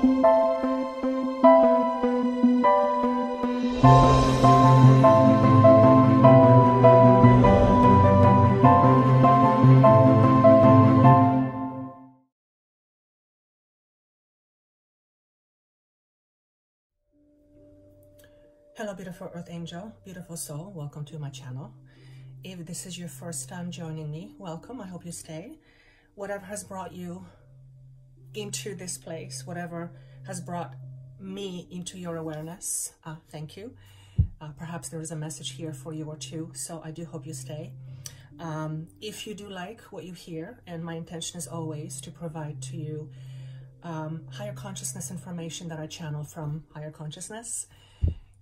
Hello, beautiful earth angel, beautiful soul. Welcome to my channel. If this is your first time joining me, welcome. I hope you stay. Whatever has brought you into this place, whatever has brought me into your awareness, thank you. Perhaps there is a message here for you or two, so I do hope you stay. If you do like what you hear, and my intention is always to provide to you higher consciousness information that I channel from higher consciousness,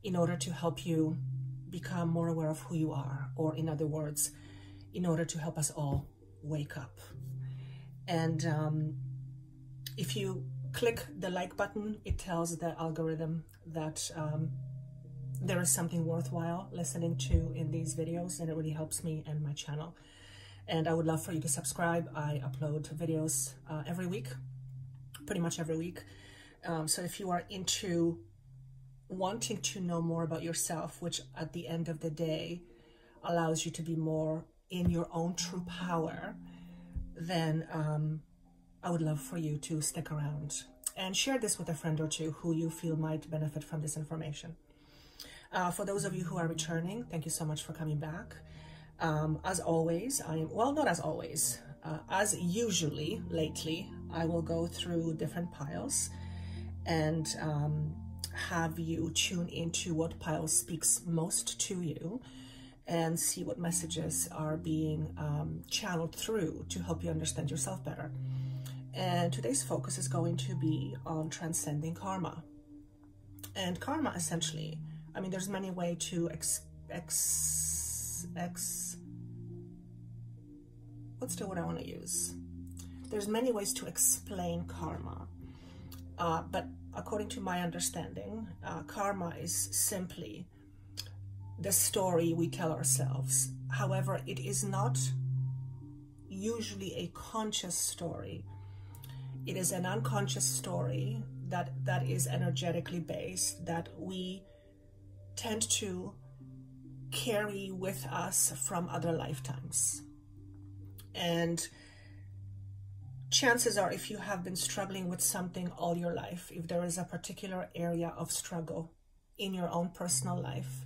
in order to help you become more aware of who you are, or in other words, in order to help us all wake up. And if you click the like button, it tells the algorithm that there is something worthwhile listening to in these videos, and it really helps me and my channel. And I would love for you to subscribe. I upload videos every week, pretty much every week. So if you are into wanting to know more about yourself, which at the end of the day allows you to be more in your own true power, then I would love for you to stick around and share this with a friend or two who you feel might benefit from this information. For those of you who are returning, thank you so much for coming back. As always, as usually lately, I will go through different piles and have you tune into what pile speaks most to you and see what messages are being channeled through to help you understand yourself better. And today's focus is going to be on transcending karma. And karma, essentially, I mean, there's many ways to what's the word I want to use? There's many ways to explain karma, but according to my understanding, karma is simply the story we tell ourselves. However, it is not usually a conscious story. It is an unconscious story that is energetically based, that we tend to carry with us from other lifetimes. And chances are, if you have been struggling with something all your life, if there is a particular area of struggle in your own personal life,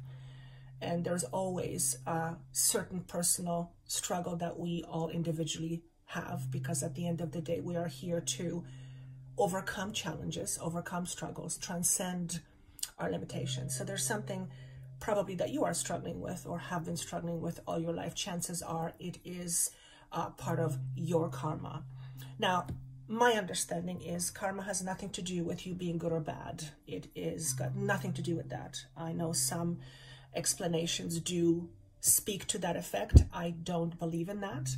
and there's always a certain personal struggle that we all individually have, because at the end of the day, we are here to overcome challenges, overcome struggles, transcend our limitations. So there's something probably that you are struggling with or have been struggling with all your life. Chances are it is part of your karma. Now, my understanding is karma has nothing to do with you being good or bad. It is got nothing to do with that. I know some explanations do speak to that effect. I don't believe in that.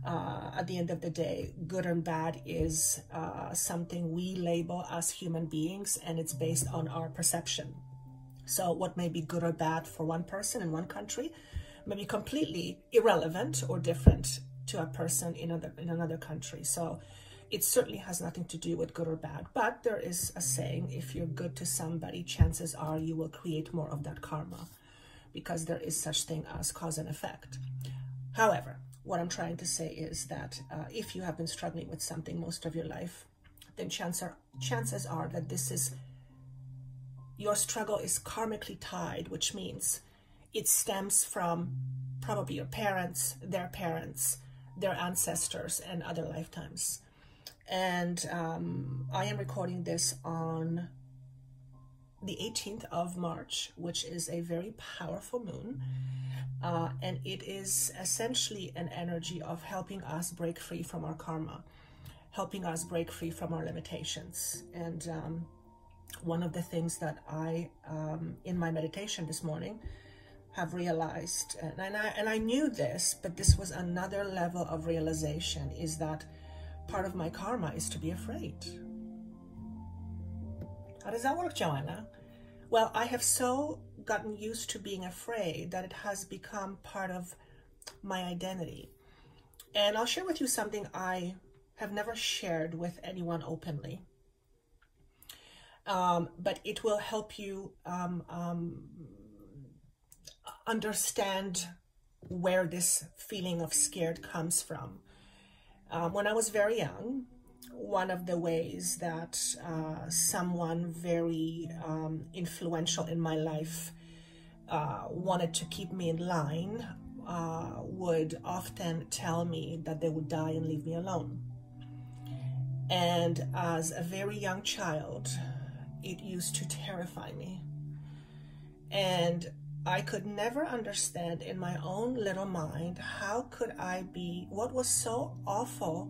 At the end of the day, good and bad is something we label as human beings, and it's based on our perception. So what may be good or bad for one person in one country may be completely irrelevant or different to a person in another country. So it certainly has nothing to do with good or bad. But there is a saying, if you're good to somebody, chances are you will create more of that karma, because there is such thing as cause and effect. However, what I'm trying to say is that if you have been struggling with something most of your life, then chances are that your struggle is karmically tied, which means it stems from probably your parents, their ancestors, and other lifetimes. And I am recording this on the 18th of March, which is a very powerful moon. And it is essentially an energy of helping us break free from our karma, helping us break free from our limitations. And one of the things that I, in my meditation this morning, have realized, and I knew this, but this was another level of realization, is that part of my karma is to be afraid. How does that work, Joanna? Well, I have so gotten used to being afraid that it has become part of my identity. And I'll share with you something I have never shared with anyone openly. but it will help you understand where this feeling of scared comes from. When I was very young, one of the ways that someone very influential in my life wanted to keep me in line would often tell me that they would die and leave me alone. And as a very young child, it used to terrify me. And I could never understand in my own little mind, how could I be, what was so awful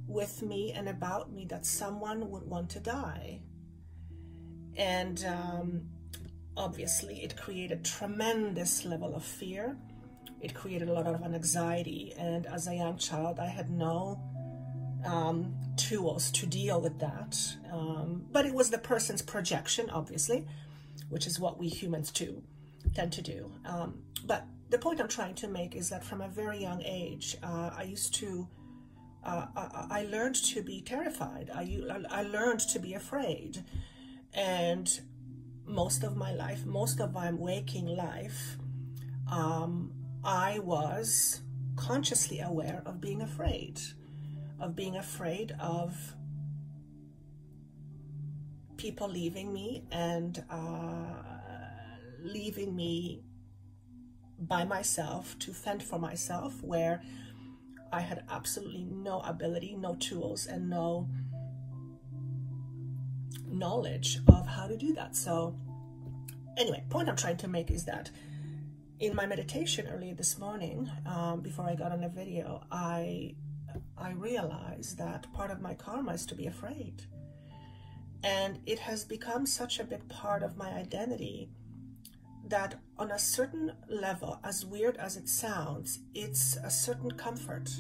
with me and about me that someone would want to die. And obviously it created tremendous level of fear. It created a lot of anxiety, and as a young child I had no tools to deal with that, but it was the person's projection, obviously, which is what we humans tend to do. But the point I'm trying to make is that from a very young age, I learned to be terrified. I learned to be afraid. And most of my life, most of my waking life, I was consciously aware of being afraid of people leaving me and leaving me by myself to fend for myself, where I had absolutely no ability, no tools, and no knowledge of how to do that. So anyway, point I'm trying to make is that in my meditation earlier this morning, before I got on the video, I realized that part of my karma is to be afraid. And it has become such a big part of my identity that on a certain level, as weird as it sounds, it's a certain comfort.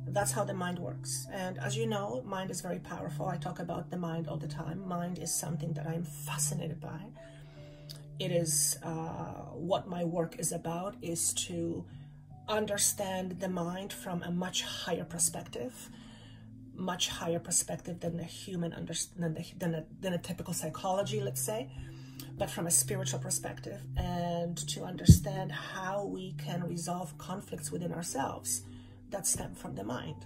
That's how the mind works. And as you know, mind is very powerful. I talk about the mind all the time. Mind is something that I'm fascinated by. It is what my work is about, is to understand the mind from a much higher perspective than the human than a typical psychology, let's say, but from a spiritual perspective, and to understand how we can resolve conflicts within ourselves that stem from the mind.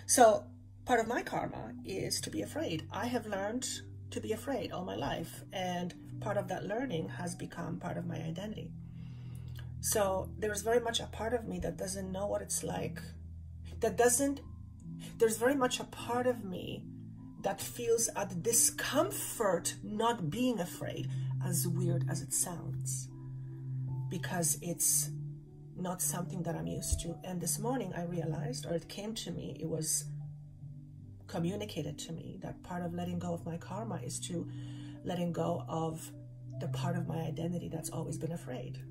So part of my karma is to be afraid. I have learned to be afraid all my life, and part of that learning has become part of my identity. So there's very much a part of me that doesn't know what it's like, there's very much a part of me that feels a discomfort not being afraid, as weird as it sounds, because it's not something that I'm used to. And this morning I realized, or it came to me, it was communicated to me, that part of letting go of my karma is to letting go of the part of my identity that's always been afraid.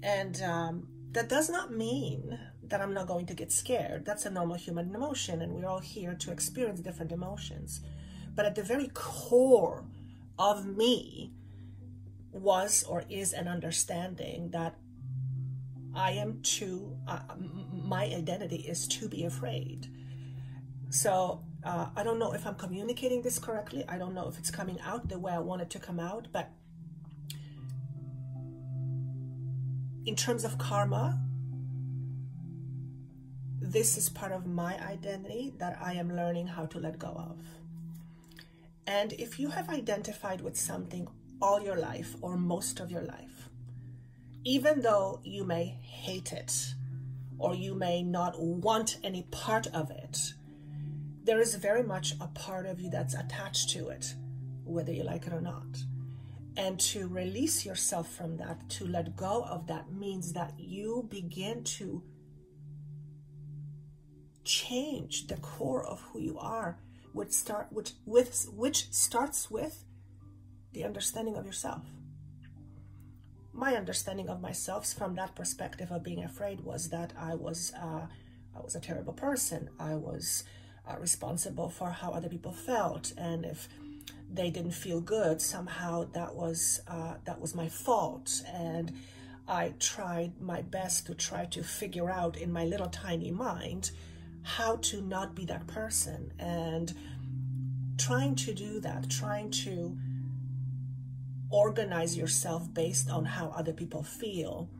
And that does not mean that I'm not going to get scared. That's a normal human emotion, and we're all here to experience different emotions. But at the very core of me was or is an understanding that my identity is to be afraid. So I don't know if I'm communicating this correctly. I don't know if it's coming out the way I want it to come out, but in terms of karma, this is part of my identity that I am learning how to let go of. And if you have identified with something all your life or most of your life, even though you may hate it or you may not want any part of it, there is very much a part of you that's attached to it, whether you like it or not. And to release yourself from that, to let go of that, means that you begin to change the core of who you are, which starts with the understanding of yourself. My understanding of myself from that perspective of being afraid was that I was a terrible person. I was responsible for how other people felt, and if they didn't feel good, somehow that was my fault. And I tried my best to try to figure out in my little tiny mind how to not be that person. And trying to do that, trying to organize yourself based on how other people feel,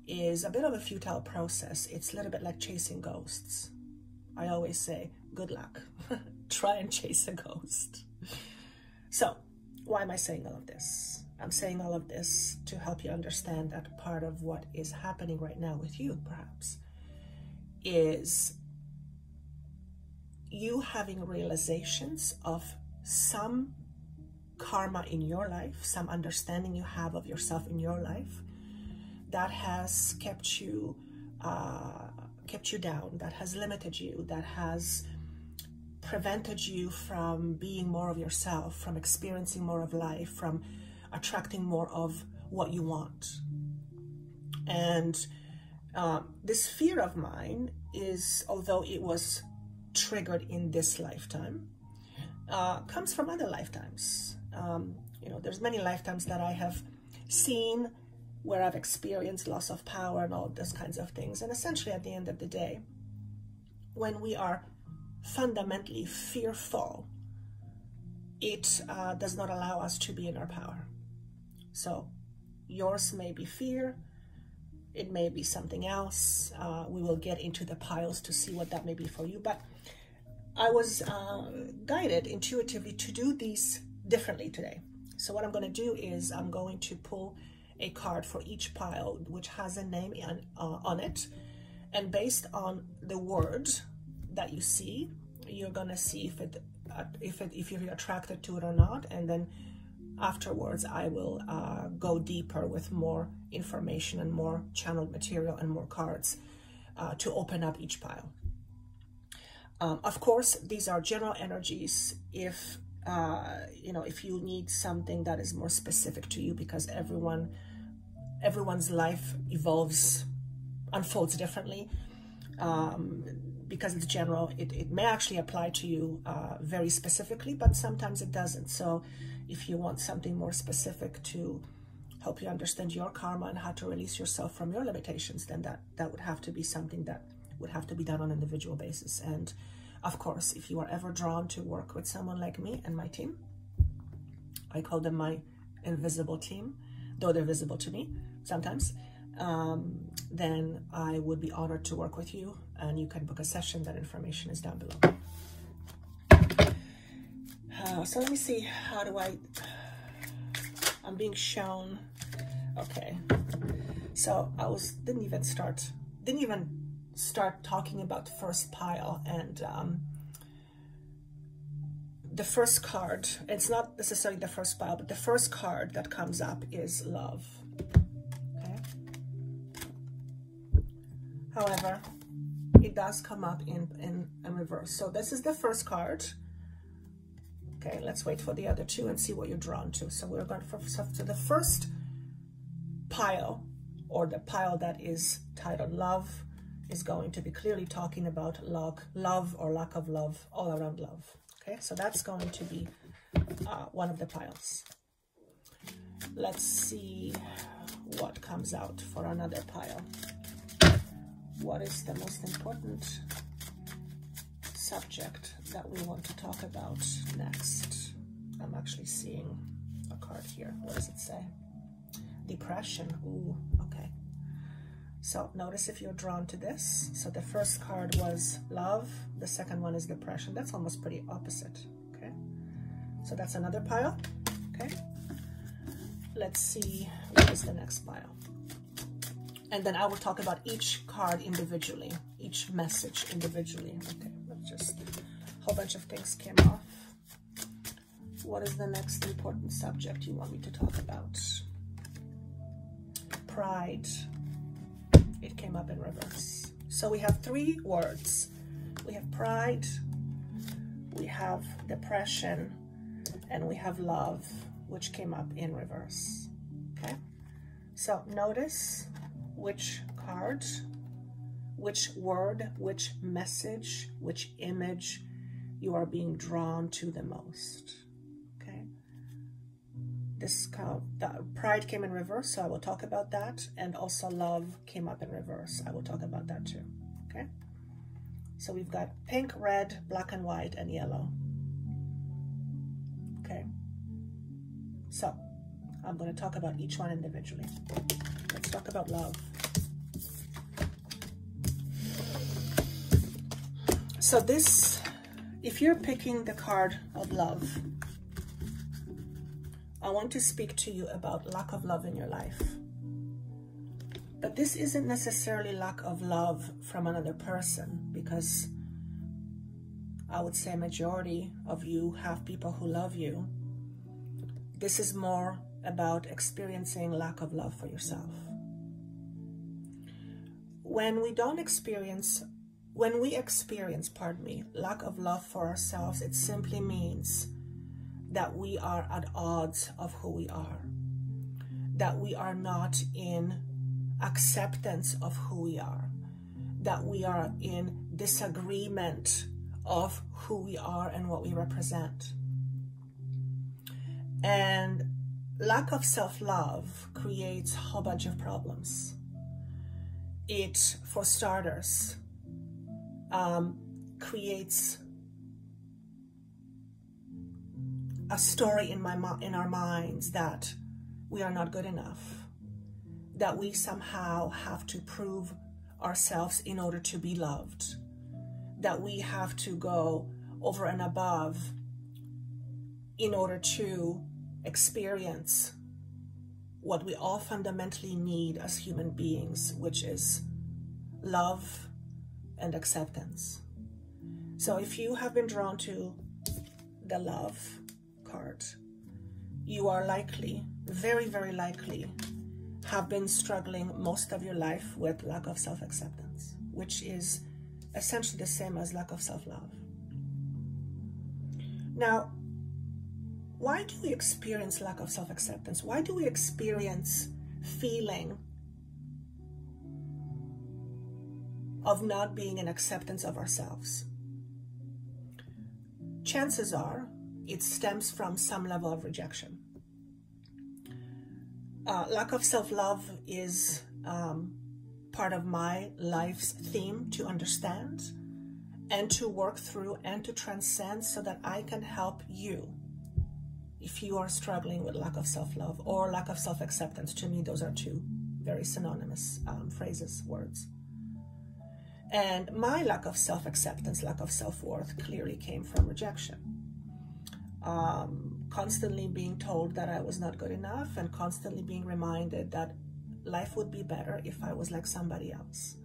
is a bit of a futile process. It's a little bit like chasing ghosts. I always say, good luck. Try and chase a ghost. So, why am I saying all of this? I'm saying all of this to help you understand that part of what is happening right now with you, perhaps, is you having realizations of some karma in your life, some understanding you have of yourself in your life that has kept you down, that has limited you, that has prevented you from being more of yourself, from experiencing more of life, from attracting more of what you want. And this fear of mine is, although it was triggered in this lifetime, comes from other lifetimes. You know, there's many lifetimes that I have seen where I've experienced loss of power and all those kinds of things. And essentially, at the end of the day, when we are fundamentally fearful, it does not allow us to be in our power. So yours may be fear, it may be something else. We will get into the piles to see what that may be for you. But I was guided intuitively to do these differently today. So what I'm going to do is I'm going to pull a card for each pile which has a name on it, and based on the word that you see, you're going to see if you're attracted to it or not. And then afterwards I will go deeper with more information and more channeled material and more cards to open up each pile. Of course, these are general energies. If you know, if you need something that is more specific to you, because everyone's life unfolds differently, because it's general, it may actually apply to you very specifically, but sometimes it doesn't. So if you want something more specific to help you understand your karma and how to release yourself from your limitations, then that would have to be something that would have to be done on an individual basis. And of course, if you are ever drawn to work with someone like me and my team, I call them my invisible team, though they're visible to me sometimes, then I would be honored to work with you, and you can book a session. That information is down below. So let me see, how do I'm being shown, okay. So didn't even start talking about the first pile, and the first card, it's not necessarily the first pile, but the first card that comes up is love. Okay. However, it does come up in reverse. So this is the first card. Okay, let's wait for the other two and see what you're drawn to. So we're going to the first pile, or the pile that is titled love, is going to be clearly talking about love or lack of love, all around love. Okay, so that's going to be one of the piles. Let's see what comes out for another pile. What is the most important subject that we want to talk about next? I'm actually seeing a card here. What does it say? Depression. Ooh, okay. So notice if you're drawn to this. So the first card was love. The second one is depression. That's almost pretty opposite. Okay. So that's another pile. Okay. Let's see what is the next pile. And then I will talk about each card individually, each message individually. Okay. Let's just, a whole bunch of things came off. What is the next important subject you want me to talk about? Pride. It came up in reverse. So we have three words. We have pride, we have depression, and we have love, which came up in reverse. Okay? So notice which card, which word, which message, which image you are being drawn to the most. Okay? Pride came in reverse, so I will talk about that. And also love came up in reverse. I will talk about that too. Okay? So we've got pink, red, black and white, and yellow. Okay. So I'm going to talk about each one individually. Let's talk about love. So this, if you're picking the card of love, I want to speak to you about lack of love in your life. But this isn't necessarily lack of love from another person, because I would say majority of you have people who love you. This is more about experiencing lack of love for yourself. When we experience, lack of love for ourselves, it simply means that we are at odds of who we are, that we are not in acceptance of who we are, that we are in disagreement of who we are and what we represent. And lack of self-love creates a whole bunch of problems. It, for starters, creates a story in our minds that we are not good enough, that we somehow have to prove ourselves in order to be loved, that we have to go over and above in order to experience what we all fundamentally need as human beings, which is love and acceptance. So if you have been drawn to the love card, you are likely, very, very likely, have been struggling most of your life with lack of self-acceptance, which is essentially the same as lack of self-love. Now, why do we experience lack of self-acceptance? Why do we experience feeling of not being in acceptance of ourselves? Chances are it stems from some level of rejection. Lack of self-love is part of my life's theme to understand and to work through and to transcend, so that I can help you if you are struggling with lack of self-love or lack of self-acceptance. To me, those are two very synonymous phrases, words. And my lack of self-acceptance, lack of self-worth clearly came from rejection. Constantly being told that I was not good enough, and constantly being reminded that life would be better if I was like somebody else.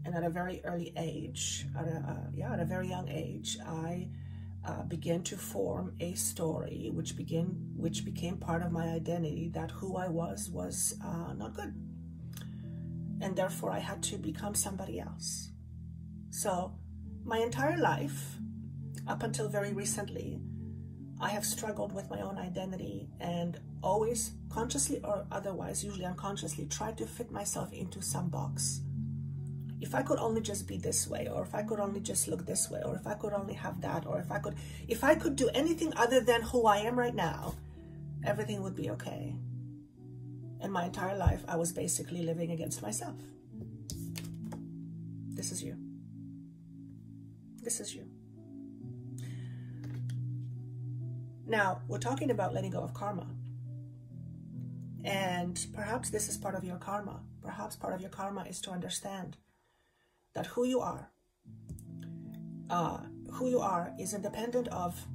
And at a very early age, at a very young age, I began to form a story which became part of my identity, that who I was not good. And therefore I had to become somebody else. So my entire life, up until very recently, I have struggled with my own identity, and always, consciously or otherwise, usually unconsciously, tried to fit myself into some box. If I could only just be this way, or if I could only just look this way, or if I could only have that, or if I could do anything other than who I am right now, everything would be okay. And my entire life, I was basically living against myself. This is you. This is you. Now, we're talking about letting go of karma. And perhaps this is part of your karma. Perhaps part of your karma is to understand that who you are is independent of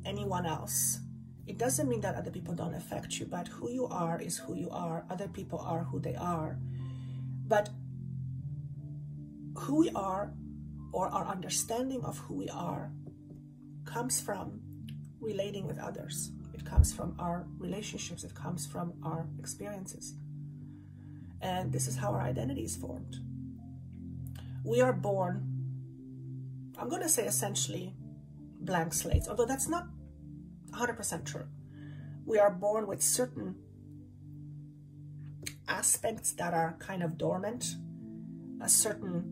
anyone else. It doesn't mean that other people don't affect you, but who you are is who you are. Other people are who they are. But who we are, or our understanding of who we are, comes from relating with others. It comes from our relationships. It comes from our experiences. And this is how our identity is formed. We are born, I'm going to say essentially blank slates, although that's not 100% true. We are born with certain aspects that are kind of dormant, a certain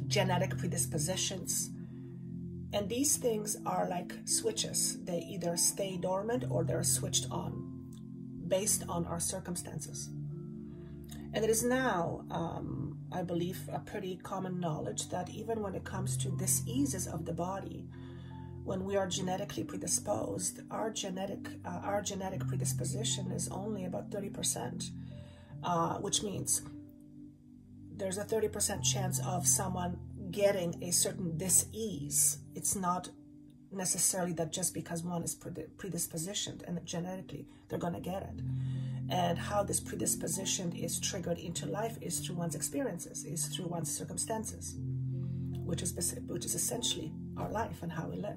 genetic predispositions. And these things are like switches. They either stay dormant or they're switched on based on our circumstances. And it is now I believe, a pretty common knowledge that even when it comes to diseases of the body, when we are genetically predisposed, our genetic predisposition is only about 30%, which means there's a 30% chance of someone getting a certain disease. It's not necessarily that just because one is predispositioned and genetically they're going to get it. And how this predisposition is triggered into life is through one's experiences, is through one's circumstances, which is essentially our life and how we live.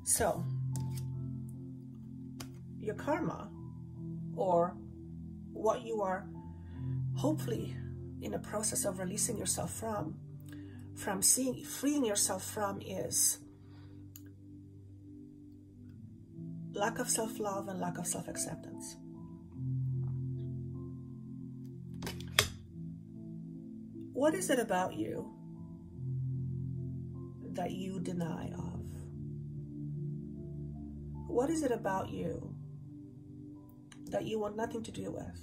So, your karma, or what you are hopefully in a process of releasing yourself from freeing yourself from, is lack of self-love and lack of self-acceptance. What is it about you that you deny of? What is it about you that you want nothing to do with?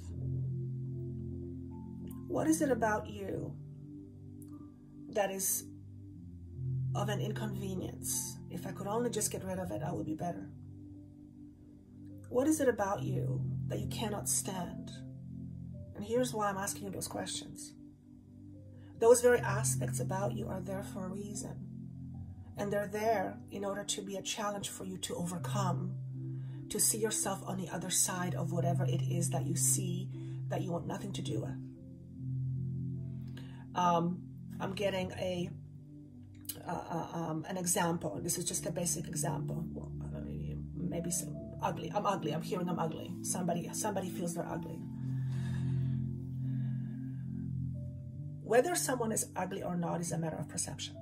What is it about you that is of an inconvenience? If I could only just get rid of it, I would be better. What is it about you that you cannot stand? And here's why I'm asking you those questions. Those very aspects about you are there for a reason. And they're there in order to be a challenge for you to overcome, to see yourself on the other side of whatever it is that you see that you want nothing to do with. I'm getting an example. This is just a basic example. Maybe some ugly. I'm ugly. I'm hearing I'm ugly. Somebody feels they're ugly. Whether someone is ugly or not is a matter of perception.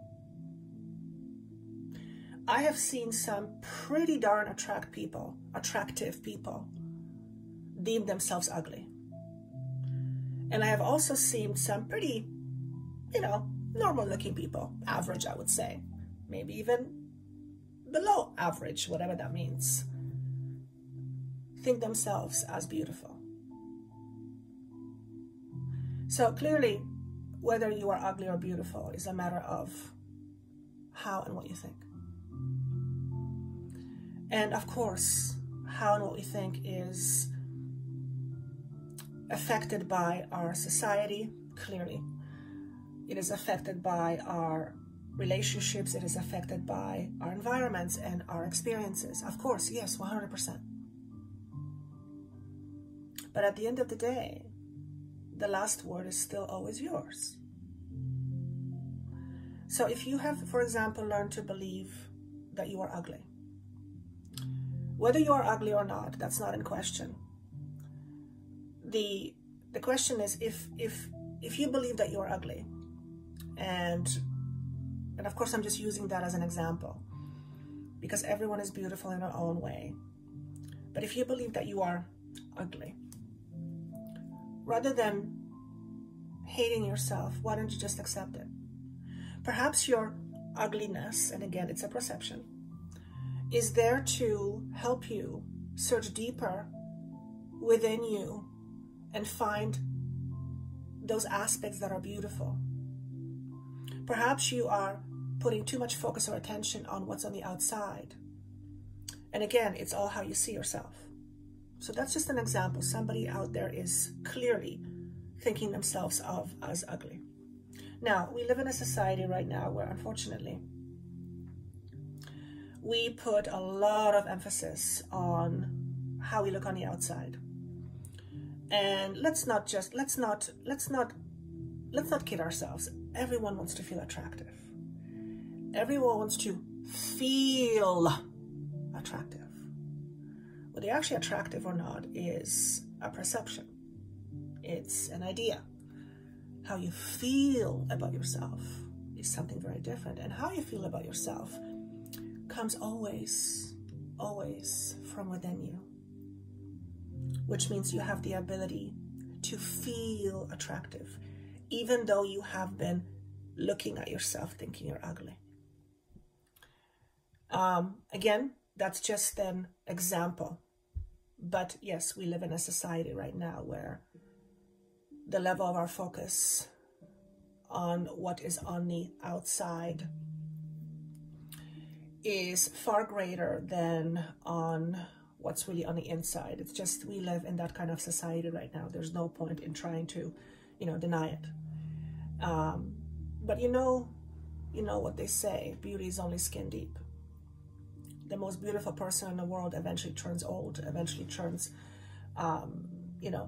I have seen some pretty darn attractive people deem themselves ugly. And I have also seen some pretty, normal looking people, average, I would say, maybe even below average, whatever that means, think themselves as beautiful. So clearly, whether you are ugly or beautiful is a matter of how and what you think. And of course, how and what we think is affected by our society, clearly. It is affected by our relationships. It is affected by our environments and our experiences. Of course, yes, 100%. But at the end of the day, the last word is still always yours. So if you have, for example, learned to believe that you are ugly, whether you are ugly or not, that's not in question. The question is, if you believe that you are ugly, and of course I'm just using that as an example, because everyone is beautiful in their own way. But if you believe that you are ugly, rather than hating yourself, why don't you just accept it? Perhaps your ugliness, and again, it's a perception, is there to help you search deeper within you and find those aspects that are beautiful. Perhaps you are putting too much focus or attention on what's on the outside. And again, it's all how you see yourself. So that's just an example. Somebody out there is clearly thinking themselves of as ugly. Now, we live in a society right now where, unfortunately, we put a lot of emphasis on how we look on the outside. And let's not kid ourselves. Everyone wants to feel attractive. Everyone wants to feel attractive. Whether you're actually attractive or not is a perception. It's an idea. How you feel about yourself is something very different. And how you feel about yourself comes always from within you. Which means you have the ability to feel attractive, even though you have been looking at yourself thinking you're ugly. Again, that's just an example. But yes, we live in a society right now where the level of our focus on what is on the outside is far greater than on what's really on the inside. It's just, we live in that kind of society right now. There's no point in trying to, deny it. But you know what they say, beauty is only skin deep. The most beautiful person in the world eventually turns old, eventually turns,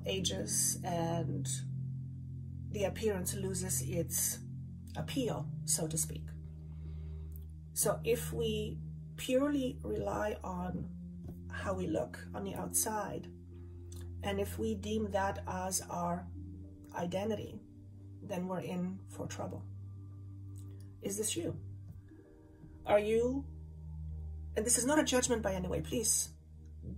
ages, and the appearance loses its appeal, so to speak. So if we purely rely on how we look on the outside, and if we deem that as our identity, then we're in for trouble. Is this you? Are you, and this is not a judgment by any way, please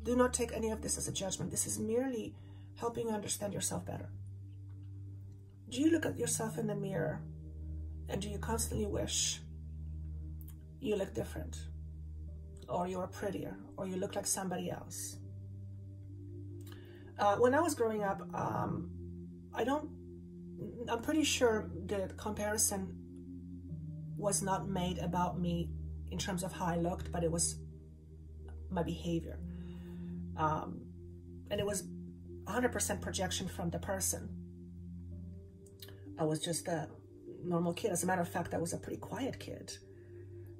do not take any of this as a judgment. This is merely helping you understand yourself better. Do you look at yourself in the mirror and do you constantly wish you look different, or you're prettier, or you look like somebody else? When I was growing up, I'm pretty sure the comparison was not made about me in terms of how I looked, but it was my behavior. And it was 100% projection from the person. I was just a normal kid. As a matter of fact, I was a pretty quiet kid.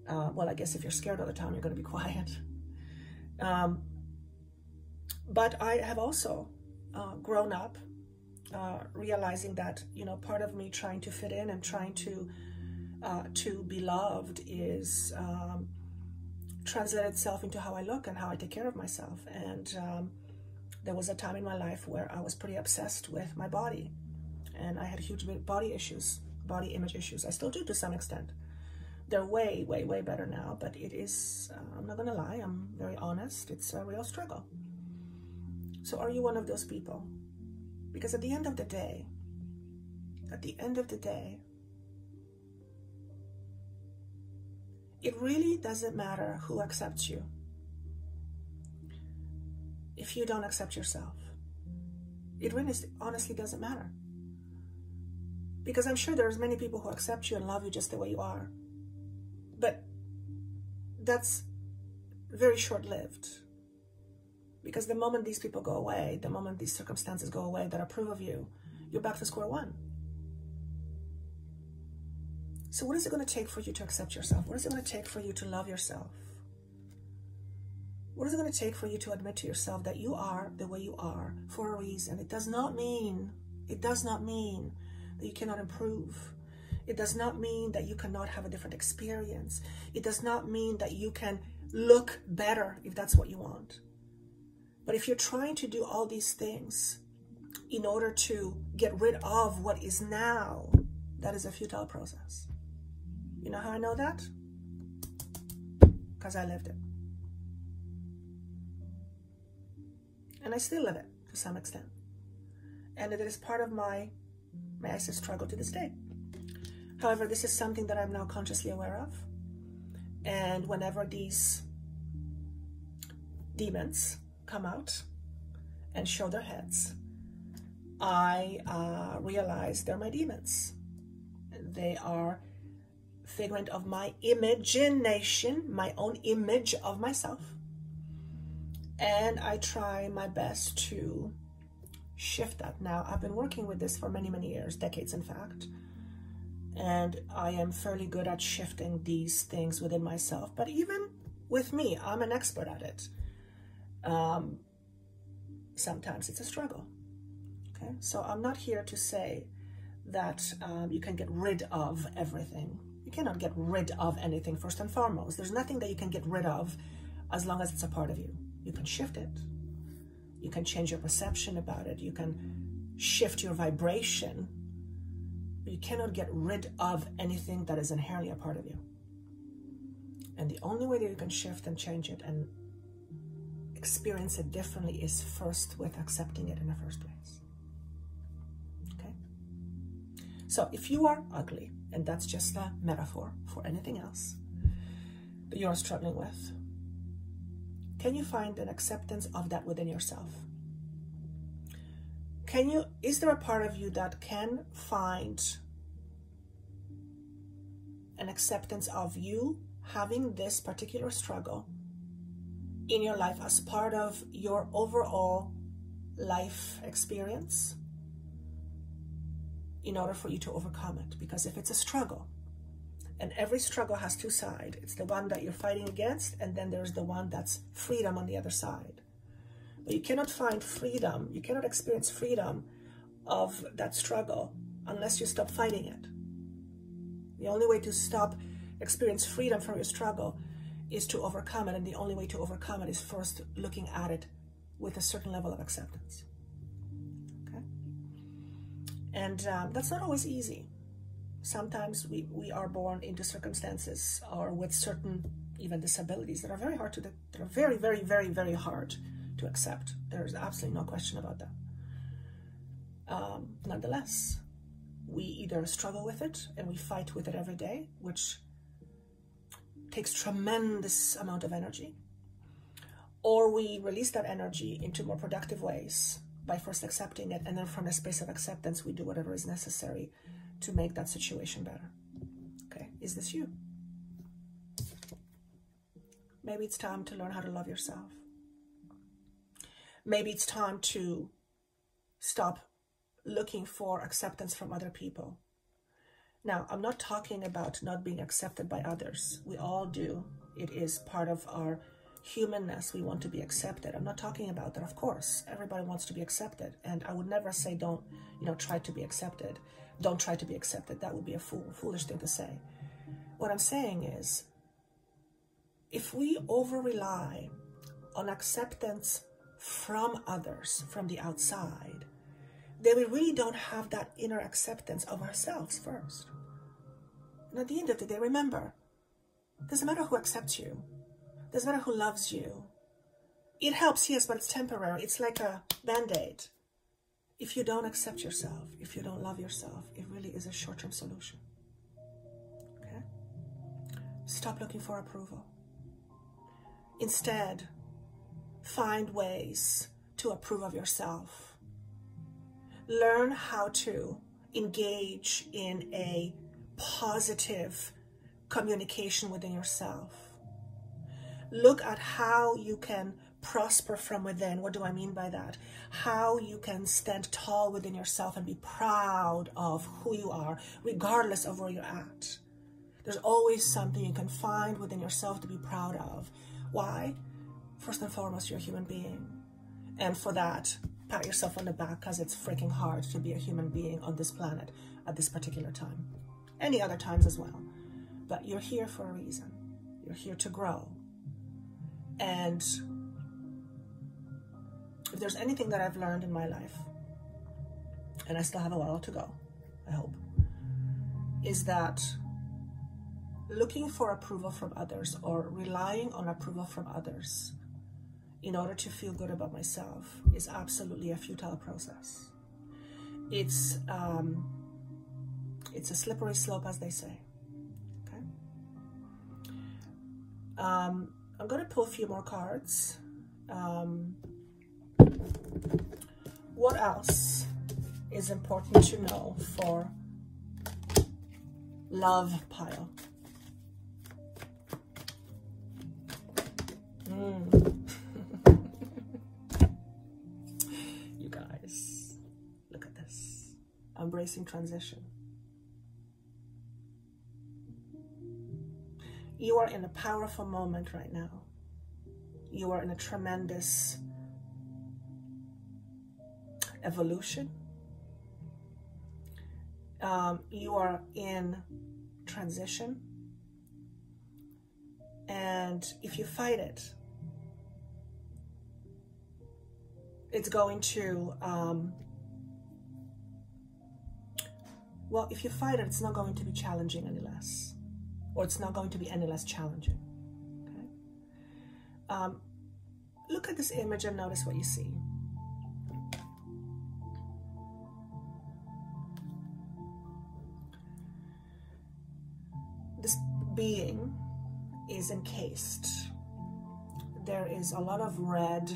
Well, I guess if you're scared all the time, you're going to be quiet. But I have also grown up realizing that, part of me trying to fit in and trying to be loved is translate itself into how I look and how I take care of myself. And there was a time in my life where I was pretty obsessed with my body, and I had huge body issues, body image issues. I still do to some extent. They're way, way, way better now, but it is, I'm not gonna lie, I'm very honest, it's a real struggle. So are you one of those people? Because at the end of the day, it really doesn't matter who accepts you if you don't accept yourself. It really honestly doesn't matter. Because I'm sure there's many people who accept you and love you just the way you are. But that's very short-lived. Because the moment these people go away, the moment these circumstances go away that approve of you, you're back to square one. So what is it going to take for you to accept yourself? What is it going to take for you to love yourself? What is it going to take for you to admit to yourself that you are the way you are for a reason? It does not mean that you cannot improve. It does not mean that you cannot have a different experience. It does not mean that you can look better if that's what you want. But if you're trying to do all these things in order to get rid of what is now, that is a futile process. You know how I know that? Because I lived it. And I still live it to some extent. And it is part of my massive struggle to this day. However, this is something that I'm now consciously aware of. And whenever these demons come out and show their heads, I realize they're my demons. They are figment of my imagination, my own image of myself. And I try my best to shift that. Now, I've been working with this for many, many years, decades in fact. And I am fairly good at shifting these things within myself. But even with me, I'm an expert at it. Sometimes it's a struggle. Okay, so I'm not here to say that you can get rid of everything. You cannot get rid of anything, first and foremost. There's nothing that you can get rid of as long as it's a part of you. You can shift it. You can change your perception about it. You can shift your vibration. But you cannot get rid of anything that is inherently a part of you. And the only way that you can shift and change it and experience it differently is first with accepting it in the first place. Okay? So if you are ugly, and that's just a metaphor for anything else that you're struggling with, can you find an acceptance of that within yourself? is there a part of you that can find an acceptance of you having this particular struggle in your life as part of your overall life experience in order for you to overcome it? Because if it's a struggle, and every struggle has two sides, it's the one that you're fighting against, and then there's the one that's freedom on the other side. But you cannot find freedom, you cannot experience freedom of that struggle unless you stop fighting it. The only way to experience freedom from your struggle is to overcome it, and the only way to overcome it is first looking at it with a certain level of acceptance. Okay? And that's not always easy. Sometimes we are born into circumstances or with certain even disabilities that are very hard that are very, very, very, very hard to accept. There's absolutely no question about that. Nonetheless, we either struggle with it and we fight with it every day, which takes tremendous amount of energy, or we release that energy into more productive ways by first accepting it, and then from a space of acceptance we do whatever is necessary to make that situation better. Okay, is this you? Maybe it's time to learn how to love yourself. Maybe it's time to stop looking for acceptance from other people. Now, I'm not talking about not being accepted by others. We all do. It is part of our humanness. We want to be accepted. I'm not talking about that. Of course, everybody wants to be accepted. And I would never say don't, try to be accepted. Don't try to be accepted. That would be a foolish thing to say. What I'm saying is, if we over-rely on acceptance from others, from the outside, then we really don't have that inner acceptance of ourselves first. And at the end of the day, remember, it doesn't matter who accepts you. It doesn't matter who loves you. It helps, yes, but it's temporary. It's like a Band-Aid. If you don't accept yourself, if you don't love yourself, it really is a short-term solution. Okay? Stop looking for approval. Instead, find ways to approve of yourself. Learn how to engage in a positive communication within yourself. Look at how you can prosper from within. What do I mean by that? How you can stand tall within yourself and be proud of who you are, regardless of where you're at. There's always something you can find within yourself to be proud of. Why? First and foremost, you're a human being. And for that, pat yourself on the back, because it's freaking hard to be a human being on this planet at this particular time. Any other times as well. But you're here for a reason. You're here to grow. And if there's anything that I've learned in my life, and I still have a while to go, I hope, is that looking for approval from others or relying on approval from others in order to feel good about myself is absolutely a futile process. It's a slippery slope, as they say. Okay. I'm going to pull a few more cards. What else is important to know for love pile? You guys, look at this. Embracing transition. You are in a powerful moment right now. You are in a tremendous evolution. You are in transition. And if you fight it, it's going to, well, if you fight it, it's not going to be challenging any less. Or it's not going to be any less challenging. Okay? Look at this image and notice what you see. This being is encased. There is a lot of red,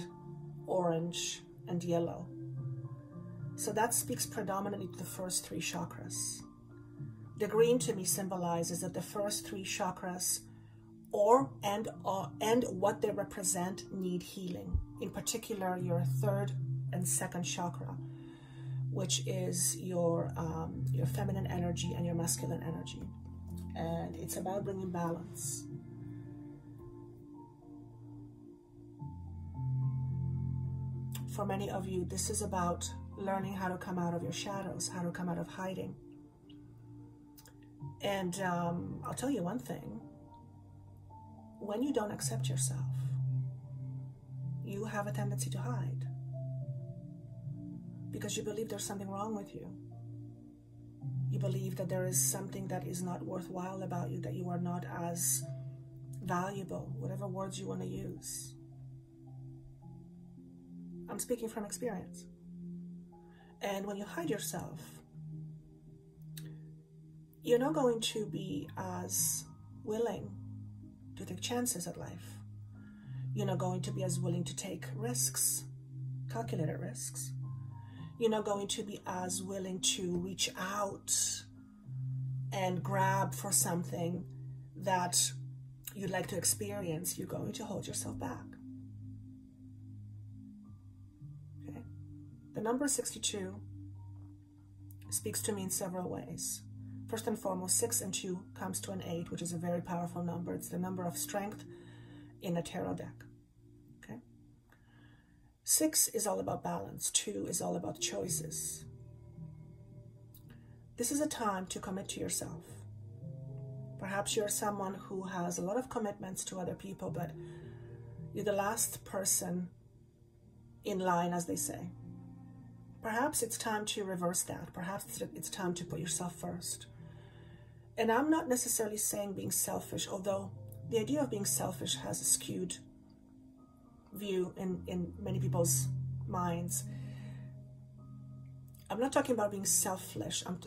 orange, and yellow So that speaks predominantly to the first 3 chakras. The green to me symbolizes that the first 3 chakras and what they represent need healing. In particular, your 3rd and 2nd chakra, which is your feminine energy and your masculine energy. And it's about bringing balance. For many of you, this is about learning how to come out of your shadows, how to come out of hiding. And I'll tell you one thing. When you don't accept yourself, you have a tendency to hide because you believe there's something wrong with you. You believe that there is something that is not worthwhile about you, that you are not as valuable, whatever words you want to use. I'm speaking from experience. And when you hide yourself, you're not going to be as willing to take chances at life. You're not going to be as willing to take risks, calculated risks. You're not going to be as willing to reach out and grab for something that you'd like to experience. You're going to hold yourself back. Okay? The number 62 speaks to me in several ways. First and foremost, 6 and 2 comes to an 8, which is a very powerful number. It's the number of strength in a tarot deck. Okay? 6 is all about balance. 2 is all about choices. This is a time to commit to yourself. Perhaps you're someone who has a lot of commitments to other people, but you're the last person in line, as they say. Perhaps it's time to reverse that. Perhaps it's time to put yourself first. And I'm not necessarily saying being selfish, although the idea of being selfish has a skewed view in many people's minds. I'm not talking about being selfish. I'm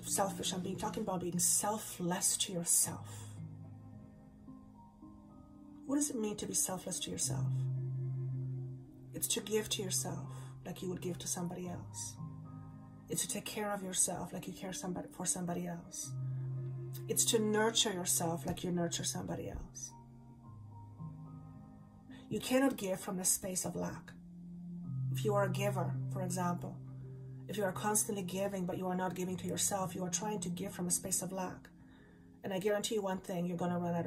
talking about being selfless to yourself. What does it mean to be selfless to yourself? It's to give to yourself like you would give to somebody else. It's to take care of yourself like you care for somebody else. It's to nurture yourself like you nurture somebody else. You cannot give from a space of lack. If you are a giver, for example, if you are constantly giving but you are not giving to yourself, you are trying to give from a space of lack. And I guarantee you one thing, you're going to run out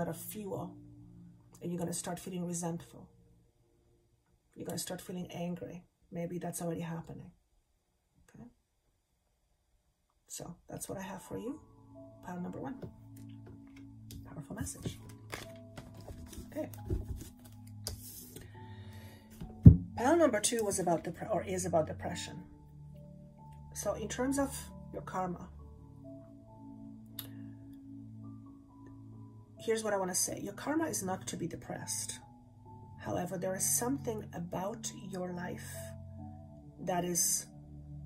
of fuel, and you're going to start feeling resentful. You're going to start feeling angry. Maybe that's already happening. Okay? So that's what I have for you. Pile number 1. Powerful message. Okay. Pile number 2 was about is about depression. So in terms of your karma, here's what I want to say. Your karma is not to be depressed. However, there is something about your life that is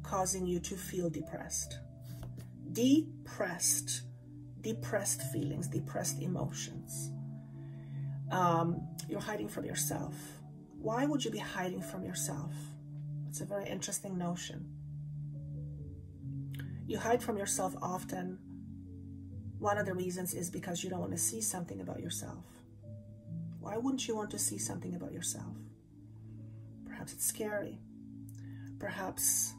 causing you to feel depressed. Depressed feelings, depressed emotions. You're hiding from yourself. Why would you be hiding from yourself? It's a very interesting notion. You hide from yourself often. One of the reasons is because you don't want to see something about yourself. Why wouldn't you want to see something about yourself? Perhaps it's scary. Perhaps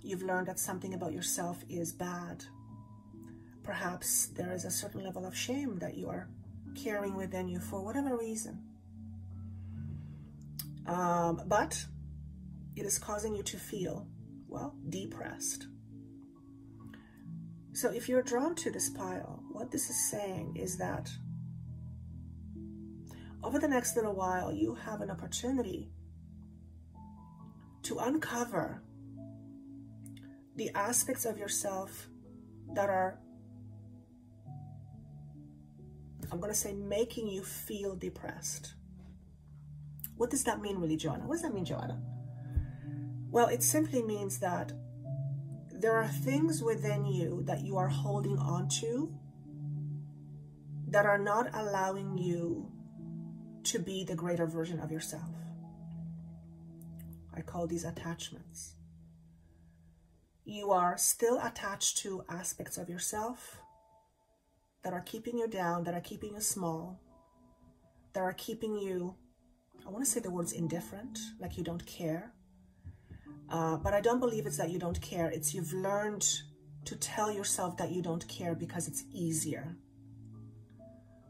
you've learned that something about yourself is bad. Perhaps there is a certain level of shame that you are carrying within you for whatever reason. But it is causing you to feel, well, depressed. So if you're drawn to this pile, what this is saying is that over the next little while, you have an opportunity to uncover the aspects of yourself that are, I'm going to say, making you feel depressed. What does that mean really, Joanna? What does that mean, Joanna? Well, it simply means that there are things within you that you are holding on to that are not allowing you to be the greater version of yourself. I call these attachments. you are still attached to aspects of yourself that are keeping you down, that are keeping you small, that are keeping you, I want to say the words indifferent, like you don't care. But I don't believe it's that you don't care. It's you've learned to tell yourself that you don't care because it's easier.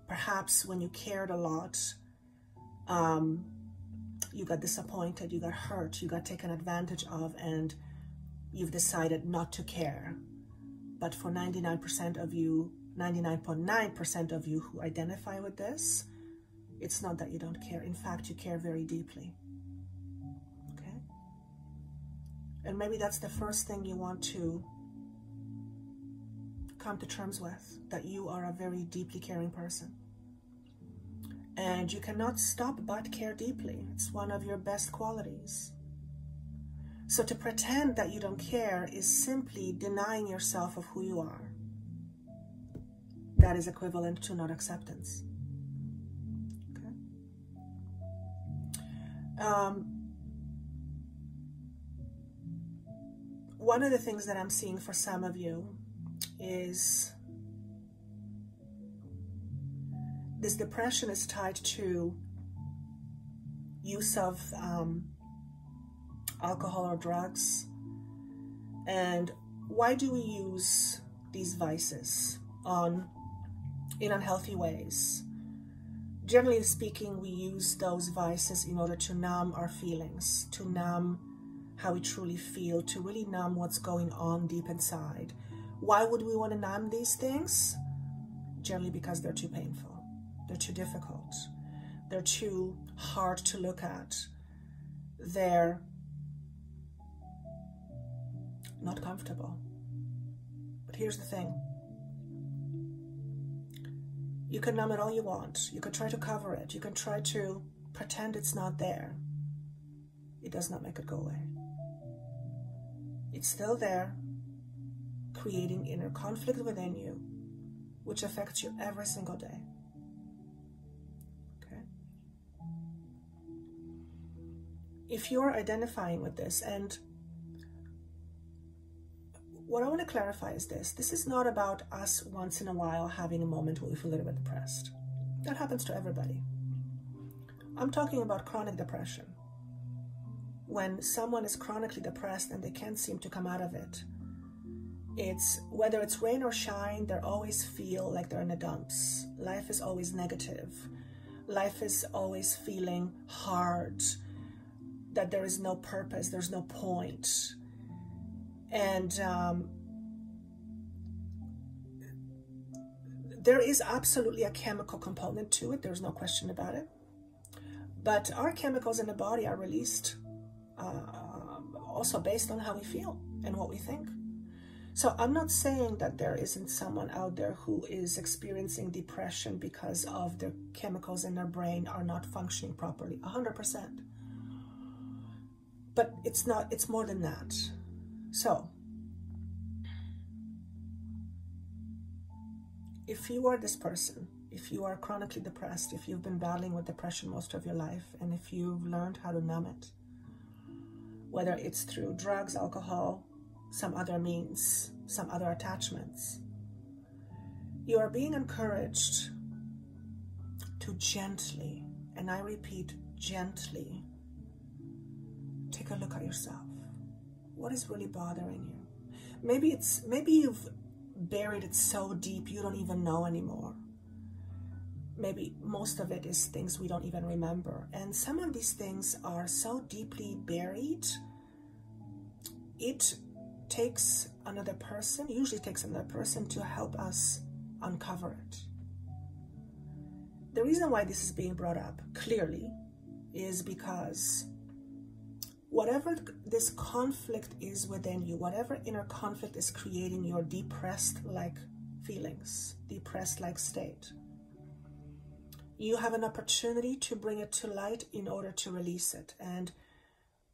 Perhaps when you cared a lot, you got disappointed, you got hurt, you got taken advantage of, and you've decided not to care. But for 99% of you, 99.9% of you who identify with this, it's not that you don't care. In fact, you care very deeply. Okay? And maybe that's the first thing you want to come to terms with, that you are a very deeply caring person. And you cannot stop but care deeply. It's one of your best qualities. So to pretend that you don't care is simply denying yourself of who you are. That is equivalent to not acceptance. Okay? One of the things that I'm seeing for some of you is this depression is tied to use of alcohol or drugs. And why do we use these vices in unhealthy ways? Generally speaking, we use those vices in order to numb our feelings, to numb how we truly feel, to really numb what's going on deep inside. Why would we want to numb these things? Generally because they're too painful. They're too difficult. They're too hard to look at. They're not comfortable. But here's the thing. You can numb it all you want. You can try to cover it. You can try to pretend it's not there. It does not make it go away. It's still there, creating inner conflict within you, which affects you every single day. Okay? If you're identifying with this, and what I want to clarify is this is not about us once in a while having a moment where we feel a little bit depressed. That happens to everybody. I'm talking about chronic depression. When someone is chronically depressed and they can't seem to come out of it, it's whether it's rain or shine, they always feel like they're in the dumps. Life is always negative. Life is always feeling hard, that there is no purpose, there's no point. And there is absolutely a chemical component to it. There's no question about it. But our chemicals in the body are released also based on how we feel and what we think. So I'm not saying that there isn't someone out there who is experiencing depression because of their chemicals in their brain are not functioning properly, 100%. But it's more than that. So, if you are this person, if you are chronically depressed, if you've been battling with depression most of your life, and if you've learned how to numb it, whether it's through drugs, alcohol, some other means, some other attachments, you are being encouraged to gently, and I repeat, gently, take a look at yourself. What is really bothering you? Maybe you've buried it so deep you don't even know anymore. Maybe most of it is things we don't even remember. And some of these things are so deeply buried, it takes another person, usually takes another person to help us uncover it. The reason why this is being brought up clearly is because whatever this conflict is within you, whatever inner conflict is creating your depressed-like feelings, depressed-like state, you have an opportunity to bring it to light in order to release it. And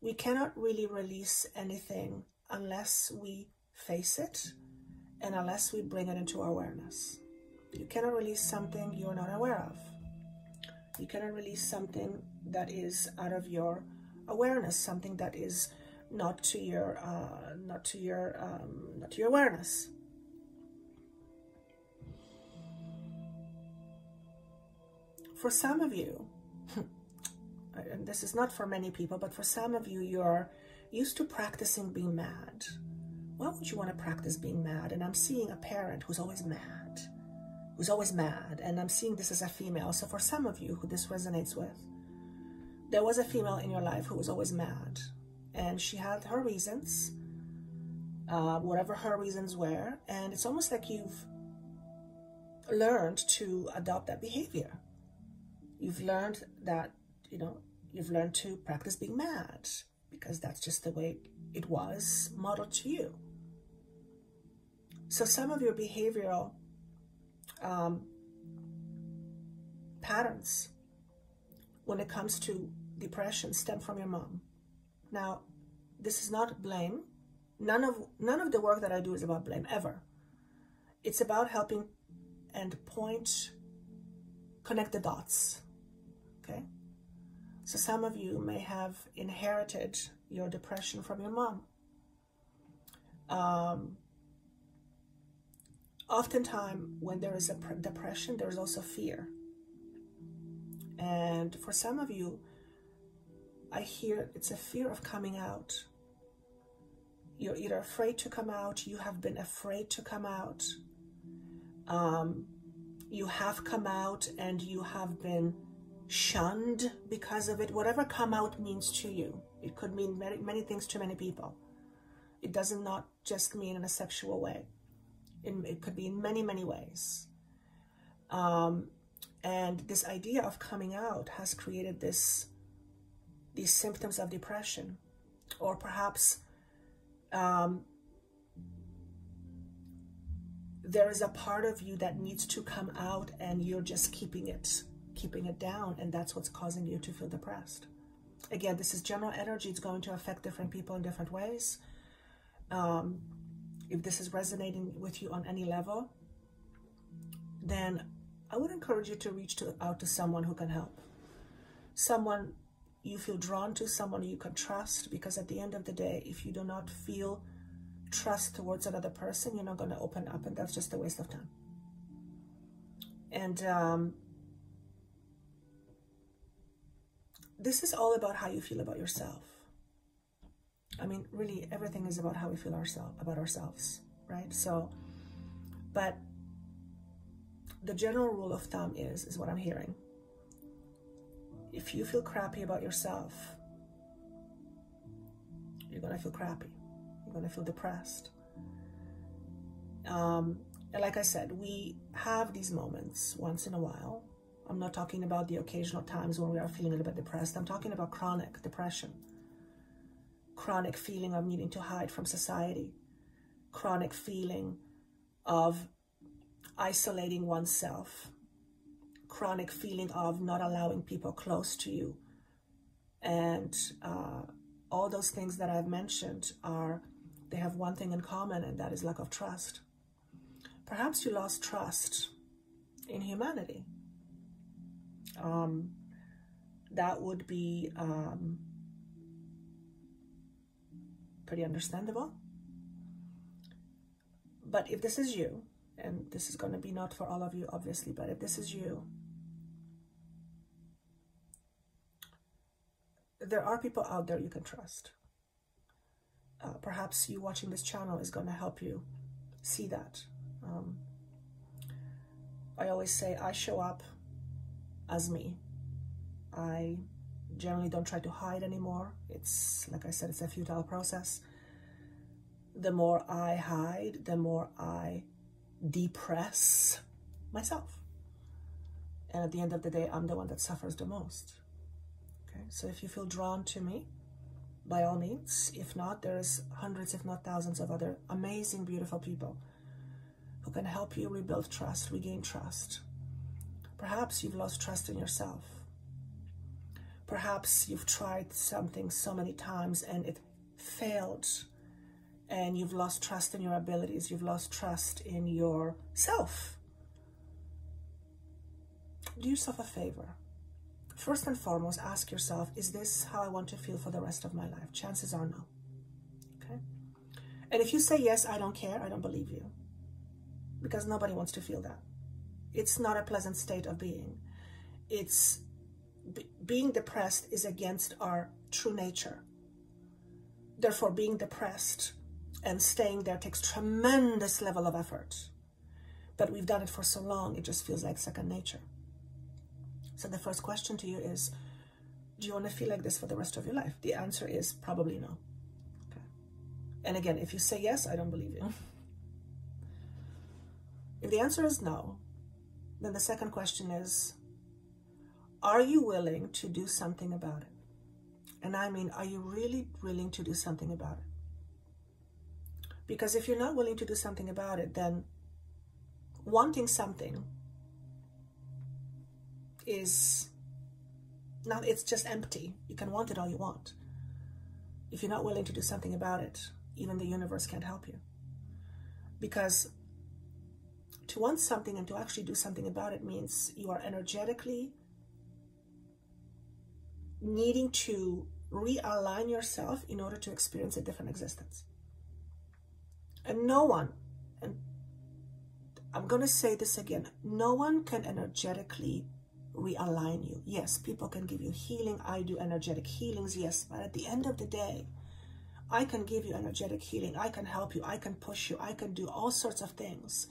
we cannot really release anything unless we face it and unless we bring it into awareness. You cannot release something you're not aware of. You cannot release something that is out of your awareness, something that is not to your awareness. For some of you, and this is not for many people, but for some of you, you're used to practicing being mad. Why would you want to practice being mad? And I'm seeing a parent who's always mad, and I'm seeing this as a female. So for some of you who this resonates with, there was a female in your life who was always mad, and she had her reasons, whatever her reasons were, and it's almost like you've learned to adopt that behavior. You've learned that, you've learned to practice being mad because that's just the way it was modeled to you. So some of your behavioral patterns when it comes to depression stem from your mom. Now, this is not blame. None of the work that I do is about blame, ever. It's about helping and connect the dots. Okay? So some of you may have inherited your depression from your mom. Oftentimes, when there is a depression, there is also fear. And for some of you, I hear it's a fear of coming out. You're either afraid to come out, you have been afraid to come out, you have come out and you have been shunned because of it. Whatever come out means to you, it could mean many things to many people. It does not just mean in a sexual way. It could be in many, many ways. And this idea of coming out has created these symptoms of depression. Or perhaps there is a part of you that needs to come out and you're just keeping it down, and that's what's causing you to feel depressed. Again, this is general energy. It's going to affect different people in different ways. If this is resonating with you on any level, then I would encourage you to reach out to someone who can help. Someone you feel drawn to, someone you can trust, because at the end of the day, if you do not feel trust towards another person, you're not going to open up, and that's just a waste of time. And this is all about how you feel about yourself. I mean, really, everything is about how we feel about ourselves, right? So, but the general rule of thumb is what I'm hearing. If you feel crappy about yourself, you're going to feel crappy. You're going to feel depressed. And like I said, we have these moments once in a while. I'm not talking about the occasional times when we are feeling a little bit depressed. I'm talking about chronic depression. Chronic feeling of needing to hide from society. Chronic feeling of isolating oneself. Chronic feeling of not allowing people close to you. And all those things that I've mentioned they have one thing in common, and that is lack of trust. Perhaps you lost trust in humanity. That would be pretty understandable. But if this is you, and this is going to be not for all of you, obviously, but if this is you, there are people out there you can trust. Perhaps you watching this channel is going to help you see that. I always say I show up as me. I generally don't try to hide anymore. It's, like I said, it's a futile process. The more I hide, the more I depress myself. And at the end of the day, I'm the one that suffers the most. Okay, so if you feel drawn to me, by all means. If not, there's hundreds, if not thousands of other amazing, beautiful people who can help you rebuild trust, regain trust. Perhaps you've lost trust in yourself. Perhaps you've tried something so many times and it failed, and you've lost trust in your abilities. You've lost trust in yourself. Do yourself a favor. First and foremost, ask yourself, is this how I want to feel for the rest of my life? Chances are no. And if you say, yes, I don't care, I don't believe you. Because nobody wants to feel that. It's not a pleasant state of being. It's being depressed is against our true nature. Therefore, being depressed and staying there takes tremendous level of effort. But we've done it for so long, it just feels like second nature. So the first question to you is, do you want to feel like this for the rest of your life? The answer is probably no. Okay. And again, if you say yes, I don't believe you. If the answer is no, then the second question is, are you willing to do something about it? And I mean, are you really willing to do something about it? Because if you're not willing to do something about it, then wanting something is not, it's just empty. You can want it all you want. If you're not willing to do something about it, even the universe can't help you. Because to want something and to actually do something about it means you are energetically needing to realign yourself in order to experience a different existence. And no one, and I'm going to say this again, no one can energetically realign you. Yes, people can give you healing. I do energetic healings, yes, but at the end of the day, I can give you energetic healing. I can help you. I can push you. I can do all sorts of things.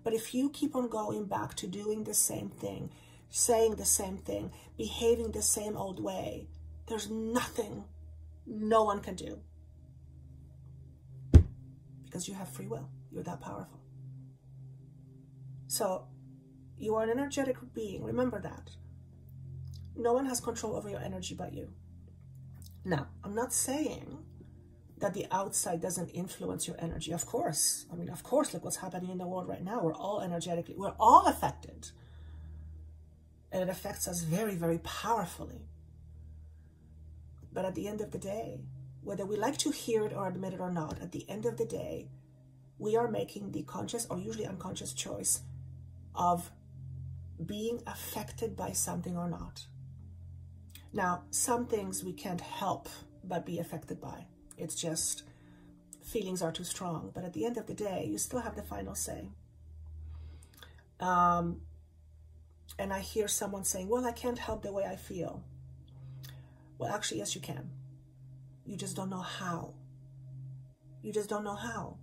But if you keep on going back to doing the same thing, saying the same thing, behaving the same old way, there's nothing no one can do. Because you have free will. You're that powerful. So you are an energetic being. Remember that. No one has control over your energy but you. Now, I'm not saying that the outside doesn't influence your energy. Of course. I mean, of course, look what's happening in the world right now. We're all energetically, we're all affected. And it affects us very, very powerfully. But at the end of the day, whether we like to hear it or admit it or not, at the end of the day, we are making the conscious or usually unconscious choice of being affected by something or not. Now, some things we can't help but be affected by. It's just feelings are too strong. But at the end of the day, you still have the final say. And I hear someone saying, well, I can't help the way I feel. Well, actually, yes, you can. You just don't know how. You just don't know how.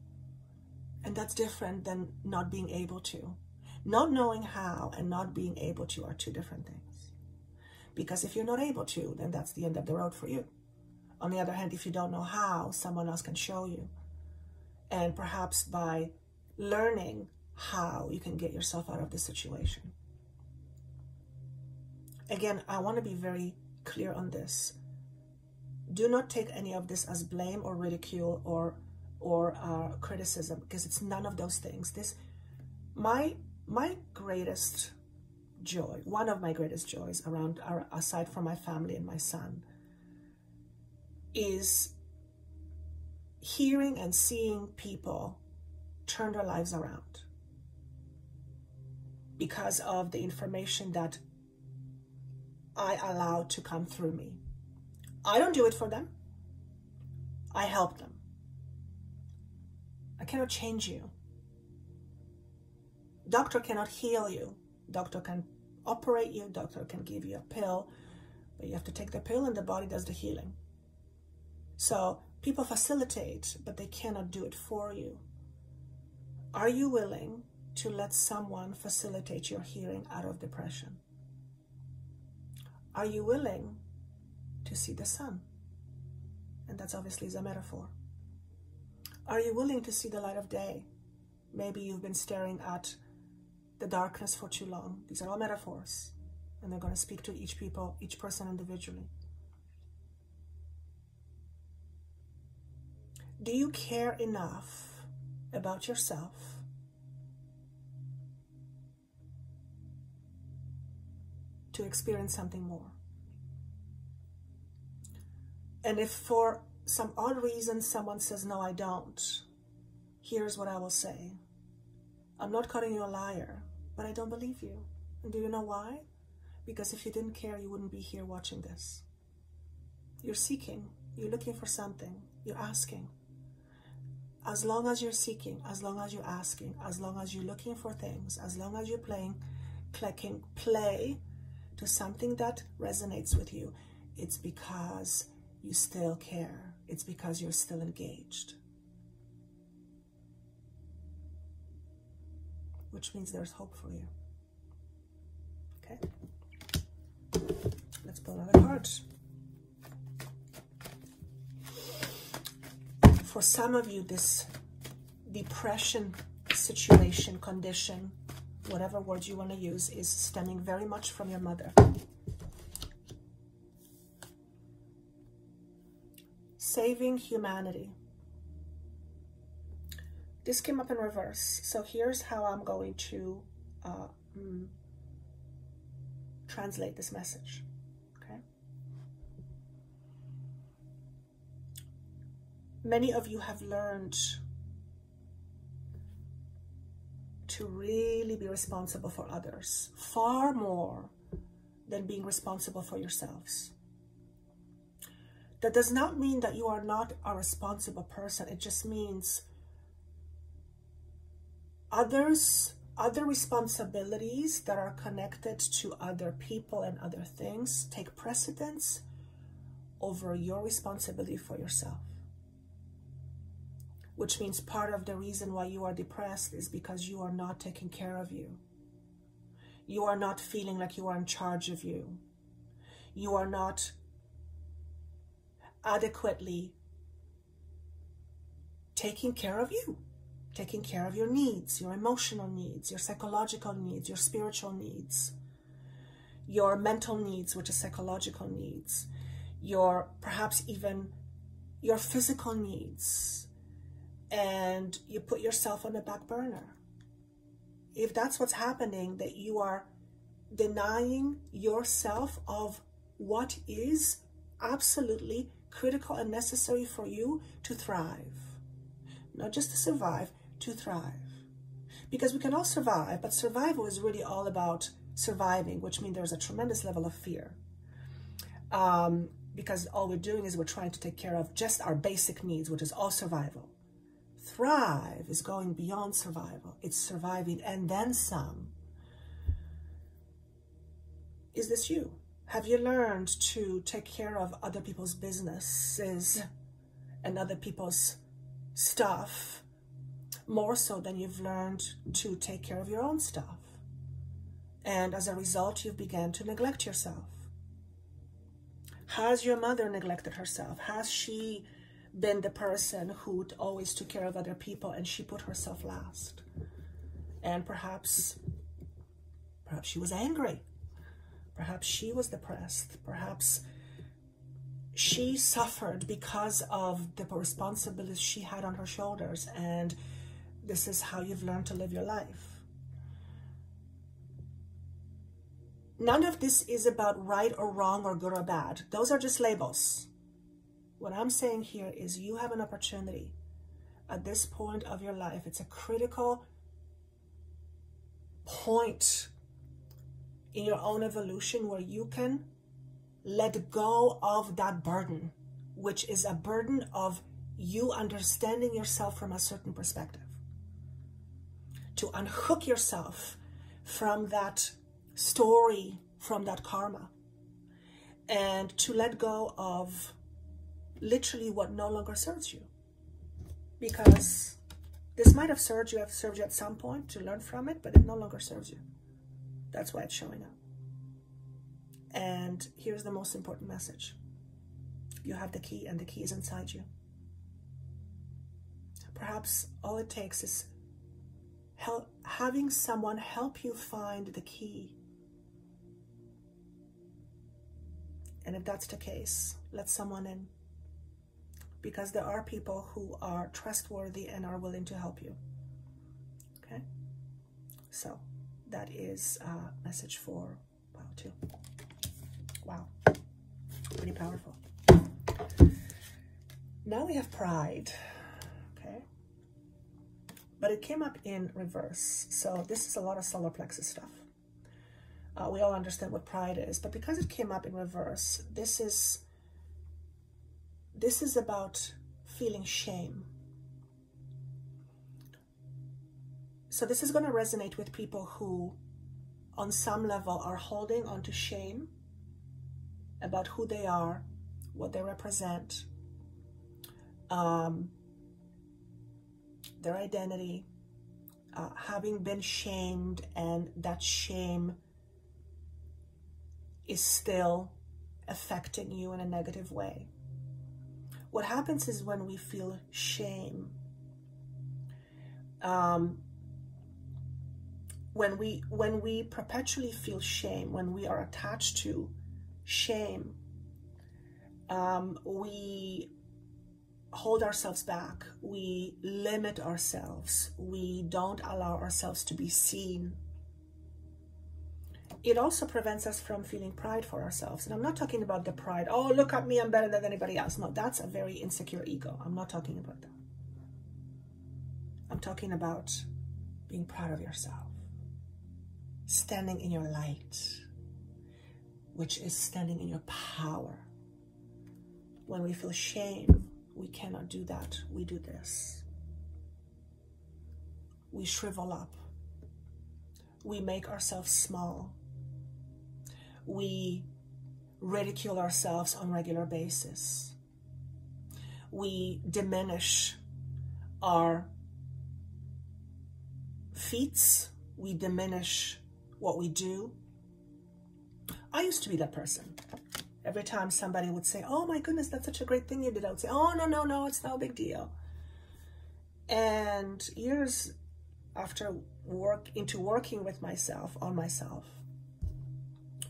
And that's different than not being able to. Not knowing how and not being able to are two different things. Because if you're not able to, then that's the end of the road for you. On the other hand, if you don't know how, someone else can show you. And perhaps by learning how, you can get yourself out of the situation. Again, I want to be very clear on this. Do not take any of this as blame or ridicule or criticism, because it's none of those things. My greatest joy, one of my greatest joys around, aside from my family and my son, is hearing and seeing people turn their lives around because of the information that I allow to come through me. I don't do it for them. I help them. I cannot change you. Doctor cannot heal you. Doctor can operate you. Doctor can give you a pill, but you have to take the pill and the body does the healing. So people facilitate, but they cannot do it for you. Are you willing to let someone facilitate your healing out of depression? Are you willing to see the sun? And that's obviously is a metaphor. Are you willing to see the light of day? Maybe you've been staring at the darkness for too long. These are all metaphors, and they're going to speak to each person individually. Do you care enough about yourself to experience something more? And if for some odd reason someone says, no, I don't, here's what I will say. I'm not calling you a liar, but I don't believe you. And do you know why? Because if you didn't care, you wouldn't be here watching this. You're seeking, you're looking for something, you're asking. as long as you're seeking, as long as you're asking, as long as you're looking for things, as long as you're clicking play to something that resonates with you, it's because you still care. It's because you're still engaged. Which means there's hope for you. Okay? Let's pull another card. For some of you, this depression situation, condition, whatever words you want to use, is stemming very much from your mother. Saving humanity. This came up in reverse. So here's how I'm going to translate this message. Okay. Many of you have learned to really be responsible for others, far more than being responsible for yourselves. That does not mean that you are not a responsible person. It just means other responsibilities that are connected to other people and other things take precedence over your responsibility for yourself. Which means part of the reason why you are depressed is because you are not taking care of you. You are not feeling like you are in charge of you. You are not adequately taking care of you. Taking care of your needs, your emotional needs, your psychological needs, your spiritual needs, your mental needs, which is psychological needs, your perhaps even your physical needs, and you put yourself on the back burner. If that's what's happening, that you are denying yourself of what is absolutely critical and necessary for you to thrive. Not just to survive, to thrive. Because we can all survive, but survival is really all about surviving, which means there's a tremendous level of fear. Because all we're doing is we're trying to take care of just our basic needs, which is all survival. Thrive is going beyond survival. It's surviving and then some. Is this you? Have you learned to take care of other people's businesses and other people's stuff more so than you've learned to take care of your own stuff? And as a result, you've begun to neglect yourself. Has your mother neglected herself? Has she been the person who always took care of other people and she put herself last? And perhaps she was angry. Perhaps she was depressed. Perhaps she suffered because of the responsibilities she had on her shoulders, and this is how you've learned to live your life. None of this is about right or wrong or good or bad. Those are just labels. What I'm saying here is you have an opportunity at this point of your life. It's a critical point in your own evolution where you can let go of that burden, which is a burden of you understanding yourself from a certain perspective. To unhook yourself from that story, from that karma, and to let go of literally what no longer serves you. Because this might have served you at some point to learn from it, but it no longer serves you. That's why it's showing up. And here's the most important message. You have the key, and the key is inside you. Perhaps all it takes is having someone help you find the key. And if that's the case, let someone in. Because there are people who are trustworthy and are willing to help you. Okay? So that is a message for Pile 2. Wow. Pretty powerful. Now we have pride. Okay? But it came up in reverse. So this is a lot of solar plexus stuff. We all understand what pride is, but because it came up in reverse, this is about feeling shame. So this is going to resonate with people who, on some level, are holding on to shame about who they are, what they represent, their identity, having been shamed, and that shame is still affecting you in a negative way. What happens is when we feel shame, when we perpetually feel shame, when we are attached to shame, we hold ourselves back, we limit ourselves, we don't allow ourselves to be seen. It also prevents us from feeling pride for ourselves. And I'm not talking about the pride, oh, look at me, I'm better than anybody else. No, that's a very insecure ego. I'm not talking about that. I'm talking about being proud of yourself, standing in your light, which is standing in your power. When we feel shame, we cannot do that. We do this. We shrivel up. We make ourselves small. We ridicule ourselves on a regular basis. We diminish our feats. We diminish what we do. I used to be that person. Every time somebody would say, oh my goodness, that's such a great thing you did, I would say, oh, no, it's no big deal. And years after working with myself, on myself,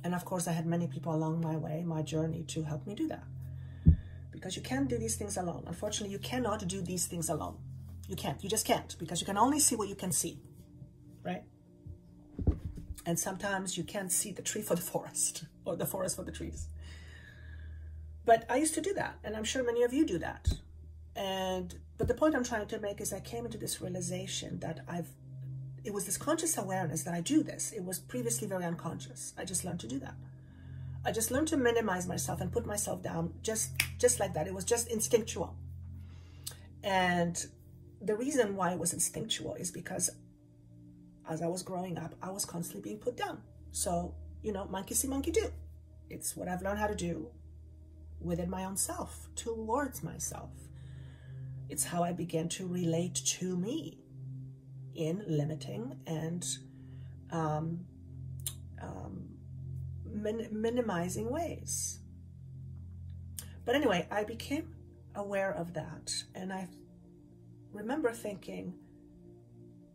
and of course I had many people along my way, my journey, to help me do that. Because you can't do these things alone. Unfortunately, you cannot do these things alone. You can't, you just can't, because you can only see what you can see, right? And sometimes you can't see the tree for the forest, or the forest for the trees. But I used to do that, and I'm sure many of you do that. But the point I'm trying to make is I came into this realization that it was this conscious awareness that I do this. It was previously very unconscious. I just learned to do that. I just learned to minimize myself and put myself down just like that. It was just instinctual. And the reason why it was instinctual is because as I was growing up, I was constantly being put down. So, you know, monkey see, monkey do. It's what I've learned how to do within my own self, towards myself. It's how I began to relate to me in limiting and minimizing ways. But anyway, I became aware of that, and I remember thinking,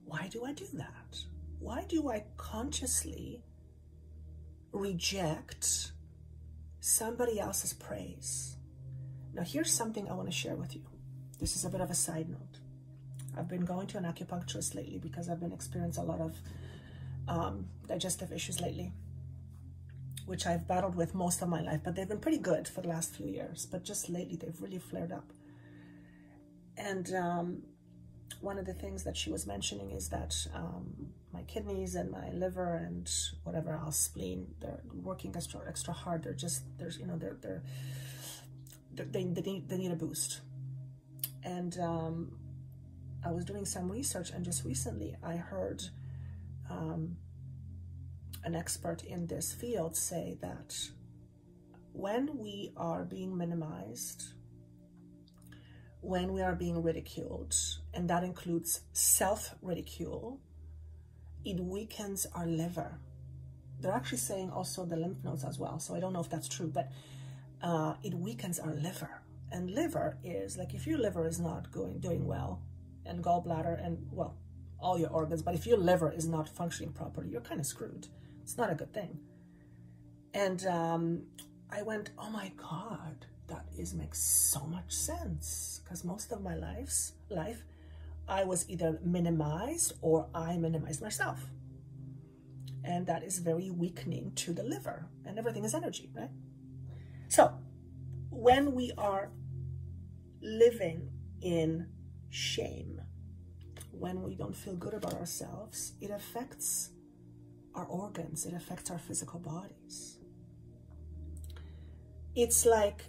why do I do that? Why do I consciously reject somebody else's praise? Now, here's something I want to share with you. This is a bit of a side note. I've been going to an acupuncturist lately because I've been experiencing a lot of digestive issues lately, which I've battled with most of my life, but they've been pretty good for the last few years. But just lately, they've really flared up. And one of the things that she was mentioning is that my kidneys and my liver and whatever else, spleen, they're working extra hard. They need a boost. And I was doing some research, and just recently I heard an expert in this field say that when we are being minimized, when we are being ridiculed, and that includes self-ridicule, it weakens our liver. They're actually saying also the lymph nodes as well, so I don't know if that's true, but it weakens our liver. And liver is, like, if your liver is not doing well, and gallbladder, and, well, all your organs, but if your liver is not functioning properly, you're kind of screwed. It's not a good thing. And I went, oh my God, that makes so much sense, because most of my life, I was either minimized or I minimized myself. And that is very weakening to the liver, and everything is energy, right? So when we are living in shame, when we don't feel good about ourselves, it affects our organs, it affects our physical bodies. It's like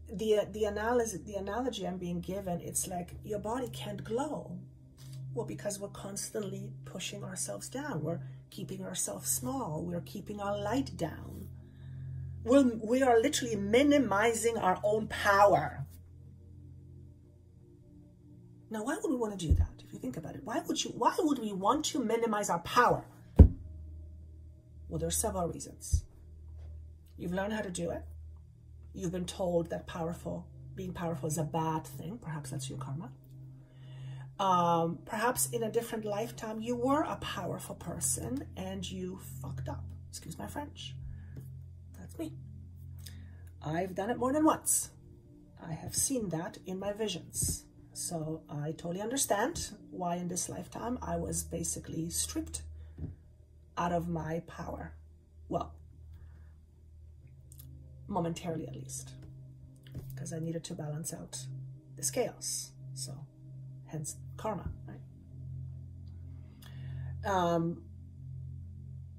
the analogy I'm being given, it's like your body can't glow Well, because we're constantly pushing ourselves down. We're keeping ourselves small. We're keeping our light down. We are literally minimizing our own power. Now, why would we want to do that? If you think about it, why would we want to minimize our power? Well, there are several reasons. You've learned how to do it. You've been told that being powerful is a bad thing. Perhaps that's your karma. Perhaps in a different lifetime, you were a powerful person and you fucked up. Excuse my French. That's me. I've done it more than once. I have seen that in my visions. So I totally understand why in this lifetime I was basically stripped out of my power. Well, momentarily at least, because I needed to balance out the scales. So hence karma, right?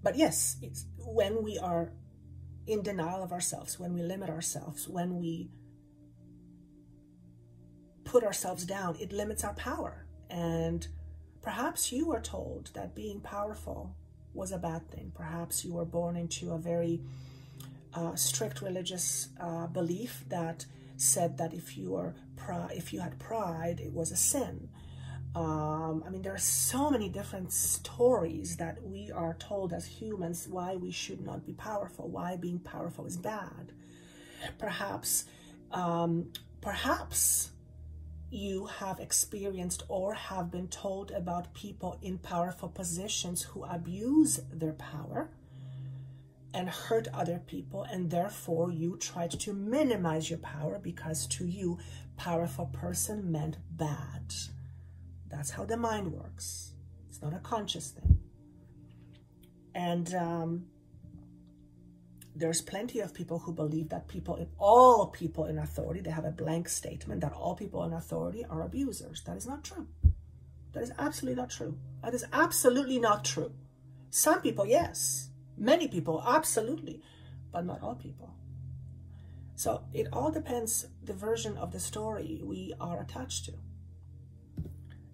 But yes, it's when we are in denial of ourselves, when we limit ourselves, when we put ourselves down, it limits our power. And perhaps you were told that being powerful was a bad thing. Perhaps you were born into a very strict religious belief that said that if you had pride, it was a sin. I mean, there are so many different stories that we are told as humans why we should not be powerful, why being powerful is bad. Perhaps you have experienced or have been told about people in powerful positions who abuse their power and hurt other people, and therefore you tried to minimize your power because to you, powerful person meant bad. That's how the mind works. It's not a conscious thing. And there's plenty of people who believe that all people in authority, they have a blank statement that all people in authority are abusers. That is not true. That is absolutely not true. That is absolutely not true. Some people, yes. Many people, absolutely. But not all people. So it all depends the version of the story we are attached to.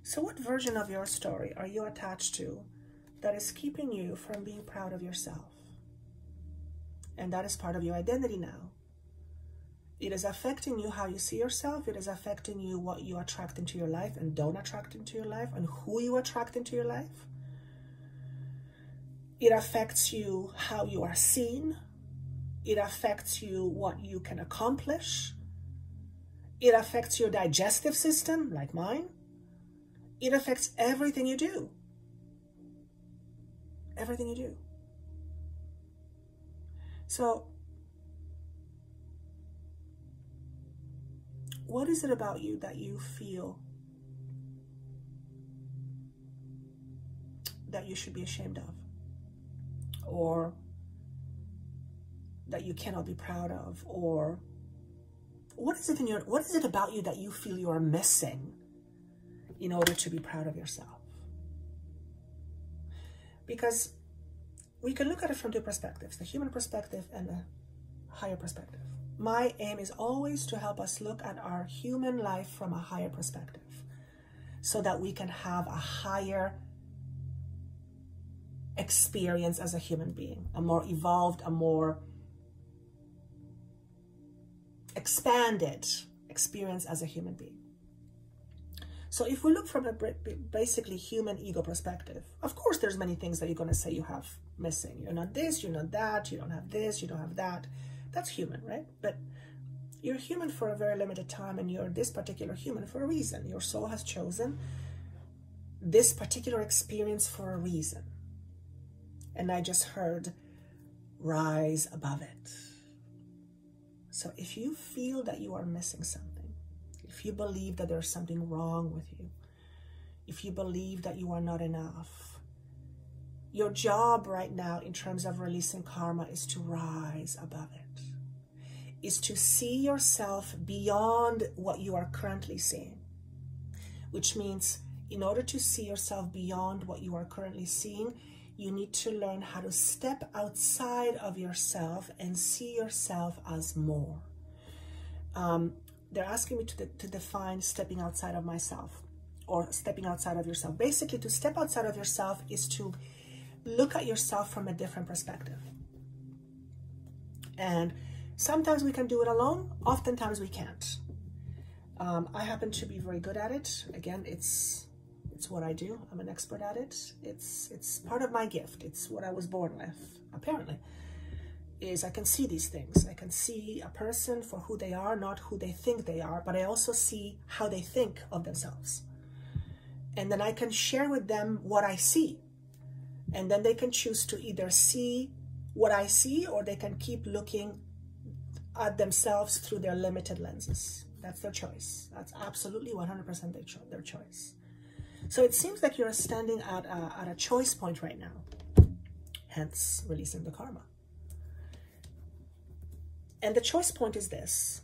So what version of your story are you attached to that is keeping you from being proud of yourself? And that is part of your identity now. It is affecting you how you see yourself. It is affecting you what you attract into your life and don't attract into your life, and who you attract into your life. It affects you how you are seen. It affects you what you can accomplish. It affects your digestive system, like mine. It affects everything you do. Everything you do. So, what is it about you that you feel that you should be ashamed of? Or that you cannot be proud of? Or what is it about you that you feel you are missing in order to be proud of yourself? Because we can look at it from two perspectives, the human perspective and the higher perspective. My aim is always to help us look at our human life from a higher perspective so that we can have a higher experience as a human being, a more evolved, a more expanded experience as a human being. So if we look from a basically human ego perspective, of course there's many things that you're going to say you have missing. You're not this, you're not that, you don't have this, you don't have that. That's human, right? But you're human for a very limited time, and you're this particular human for a reason. Your soul has chosen this particular experience for a reason. And I just heard, rise above it. So if you feel that you are missing something, if you believe that there's something wrong with you, if you believe that you are not enough, your job right now in terms of releasing karma is to rise above it, is to see yourself beyond what you are currently seeing, which means in order to see yourself beyond what you are currently seeing, you need to learn how to step outside of yourself and see yourself as more. They're asking me to define stepping outside of myself, or stepping outside of yourself. Basically, to step outside of yourself is to look at yourself from a different perspective. And sometimes we can do it alone, oftentimes we can't. I happen to be very good at it. Again, it's what I do. I'm an expert at it. It's part of my gift. It's what I was born with, apparently, is I can see these things. I can see a person for who they are, not who they think they are, but I also see how they think of themselves. And then I can share with them what I see. And then they can choose to either see what I see, or they can keep looking at themselves through their limited lenses. That's their choice. That's absolutely 100% their choice. So it seems like you're standing at a choice point right now, hence releasing the karma. And the choice point is this.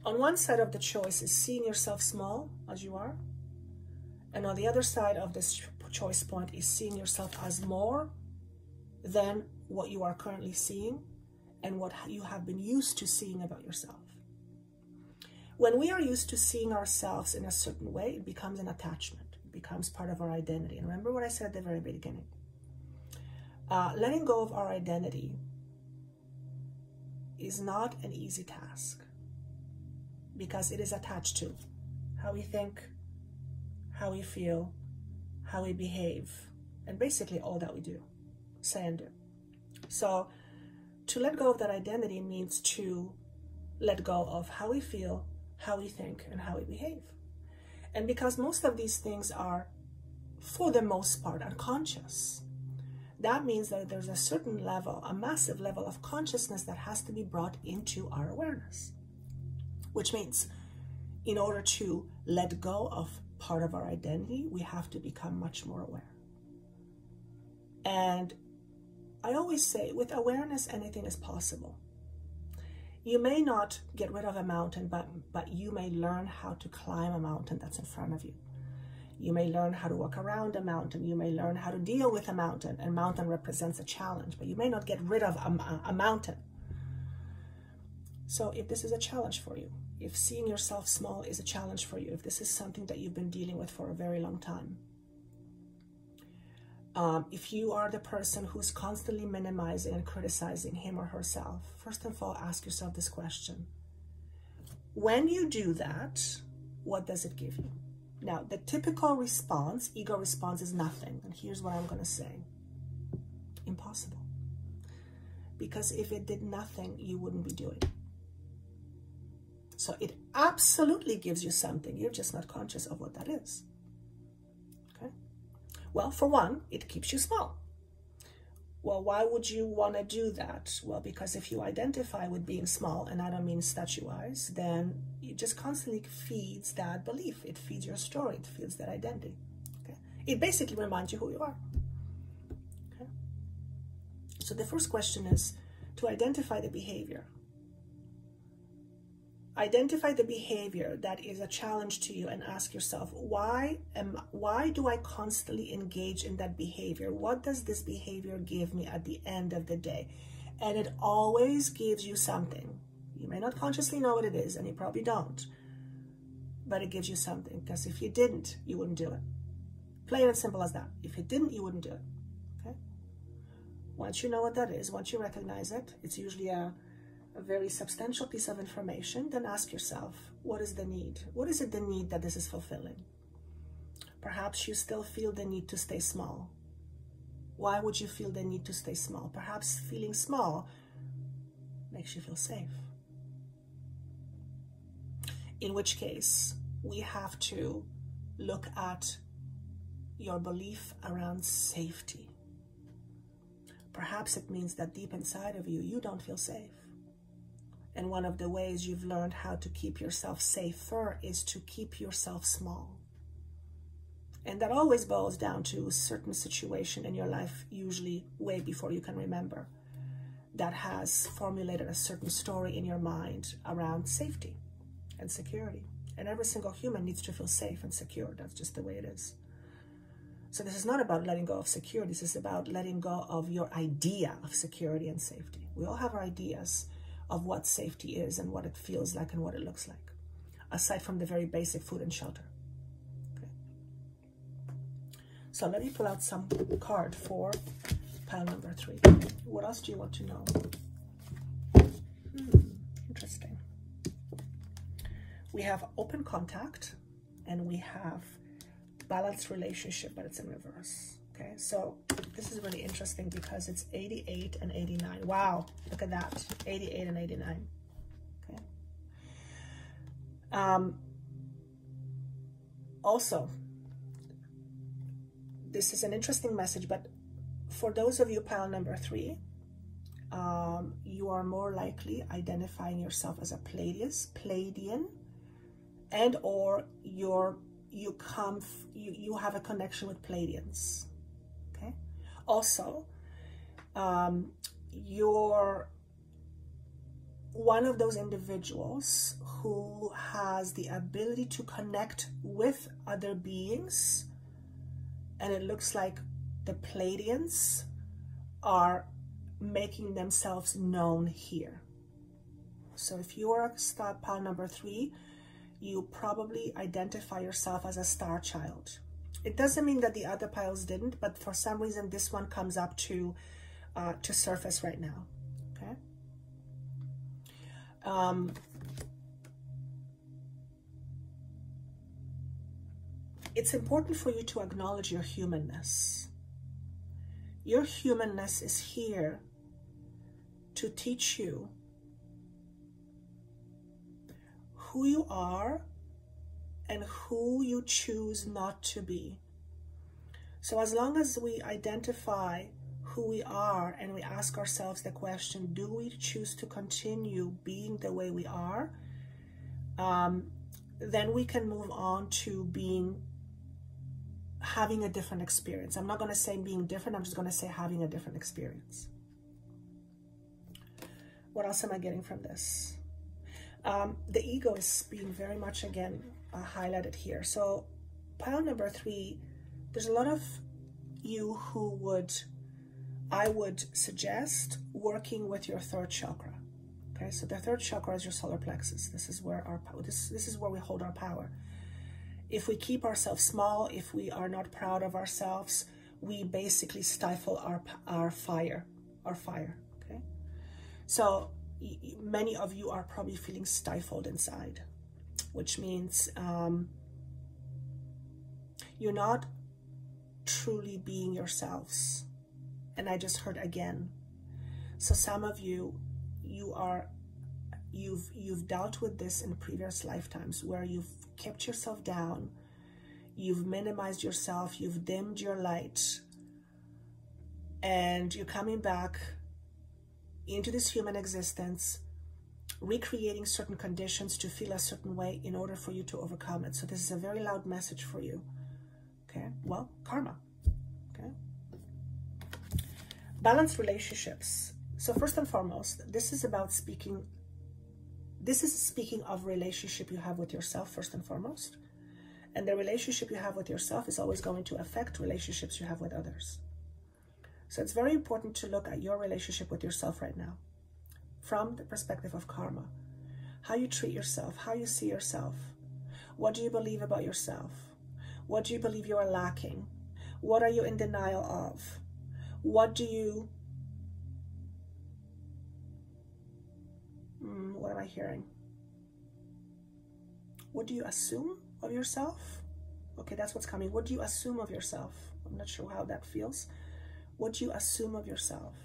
On one side of the choice is seeing yourself small as you are. And on the other side of this choice point is seeing yourself as more than what you are currently seeing and what you have been used to seeing about yourself. When we are used to seeing ourselves in a certain way, it becomes an attachment. It becomes part of our identity. And remember what I said at the very beginning. Letting go of our identity is not an easy task because it is attached to how we think, how we feel, how we behave, and basically all that we do, say and do. So to let go of that identity means to let go of how we feel, how we think, and how we behave. And because most of these things are, for the most part, unconscious, that means that there's a certain level, a massive level of consciousness that has to be brought into our awareness. Which means in order to let go of part of our identity, we have to become much more aware. And I always say, with awareness, anything is possible. You may not get rid of a mountain, but you may learn how to climb a mountain that's in front of you. You may learn how to walk around a mountain. You may learn how to deal with a mountain. And mountain represents a challenge, but you may not get rid of a mountain. So if this is a challenge for you, if seeing yourself small is a challenge for you, if this is something that you've been dealing with for a very long time, if you are the person who's constantly minimizing and criticizing him or herself, first of all, ask yourself this question. When you do that, what does it give you? Now, the typical response, ego response, is nothing. And here's what I'm going to say. Impossible. Because if it did nothing, you wouldn't be doing it. So it absolutely gives you something. You're just not conscious of what that is. Okay? Well, for one, it keeps you small. Well, why would you want to do that? Well, because if you identify with being small, and I don't mean statue-wise, then it just constantly feeds that belief. It feeds your story. It feeds that identity. Okay? It basically reminds you who you are. Okay? So the first question is to identify the behavior. Identify the behavior that is a challenge to you and ask yourself, why do I constantly engage in that behavior? What does this behavior give me at the end of the day? And it always gives you something. You may not consciously know what it is, and you probably don't, but it gives you something, because if you didn't, you wouldn't do it. Plain and simple as that. If you didn't, you wouldn't do it. Okay? Once you know what that is, once you recognize it, it's usually a very substantial piece of information, then ask yourself, what is the need? What is it the need that this is fulfilling? Perhaps you still feel the need to stay small. Why would you feel the need to stay small? Perhaps feeling small makes you feel safe. In which case, we have to look at your belief around safety. Perhaps it means that deep inside of you, you don't feel safe. And one of the ways you've learned how to keep yourself safer is to keep yourself small. And that always boils down to a certain situation in your life, usually way before you can remember, that has formulated a certain story in your mind around safety and security. And every single human needs to feel safe and secure. That's just the way it is. So this is not about letting go of security. This is about letting go of your idea of security and safety. We all have our ideas of what safety is and what it feels like and what it looks like, aside from the very basic food and shelter. Okay. So let me pull out some card for pile number 3. What else do you want to know? Interesting. We have open contact and we have balanced relationship, but it's in reverse. Okay, so this is really interesting because it's 88 and 89. Wow, look at that, 88 and 89. Okay. Also, this is an interesting message, but for those of you pile number 3, you are more likely identifying yourself as a Pleiadian, and or you have a connection with Pleiadians. Okay. Also, you're one of those individuals who has the ability to connect with other beings, and it looks like the Pleiadians are making themselves known here. So if you are star pile number 3, you probably identify yourself as a star child. It doesn't mean that the other piles didn't, but for some reason this one comes up to surface right now. Okay. It's important for you to acknowledge your humanness. Your humanness is here to teach you who you are and who you choose not to be. So as long as we identify who we are and we ask ourselves the question, do we choose to continue being the way we are? Then we can move on to having a different experience. I'm not going to say being different, I'm just going to say having a different experience. What else am I getting from this? The ego is being very much, again, highlighted here. So pile number 3, there's a lot of you who I would suggest working with your 3rd chakra. Okay, so the 3rd chakra is your solar plexus. This is where this is where we hold our power. If we keep ourselves small, if we are not proud of ourselves, we basically stifle our fire. Okay, so many of you are probably feeling stifled inside, which means you're not truly being yourselves. And I just heard again. So some of you've dealt with this in previous lifetimes where you've kept yourself down, you've minimized yourself, you've dimmed your light, and you're coming back into this human existence, recreating certain conditions to feel a certain way in order for you to overcome it. So this is a very loud message for you. Okay, well, karma. Okay, balanced relationships. So first and foremost, this is about speaking. This is speaking of relationship you have with yourself first and foremost, and the relationship you have with yourself is always going to affect relationships you have with others. So it's very important to look at your relationship with yourself right now from the perspective of karma. How you treat yourself, how you see yourself. What do you believe about yourself? What do you believe you are lacking? What are you in denial of? What do you... what am I hearing? What do you assume of yourself? Okay, that's what's coming. What do you assume of yourself? I'm not sure how that feels. What do you assume of yourself?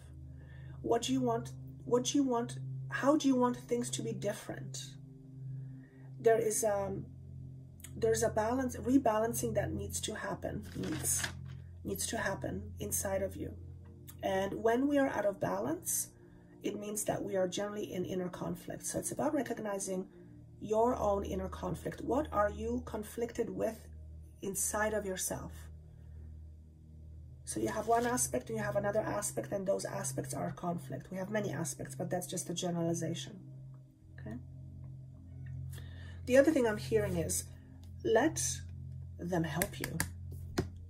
What do you want? What do you want? How do you want things to be different? There's a balance, rebalancing that needs to happen, needs to happen inside of you. And when we are out of balance, it means that we are generally in inner conflict. So it's about recognizing your own inner conflict. What are you conflicted with inside of yourself? So you have one aspect and you have another aspect, and those aspects are conflict. We have many aspects, but that's just a generalization. Okay. The other thing I'm hearing is, let them help you.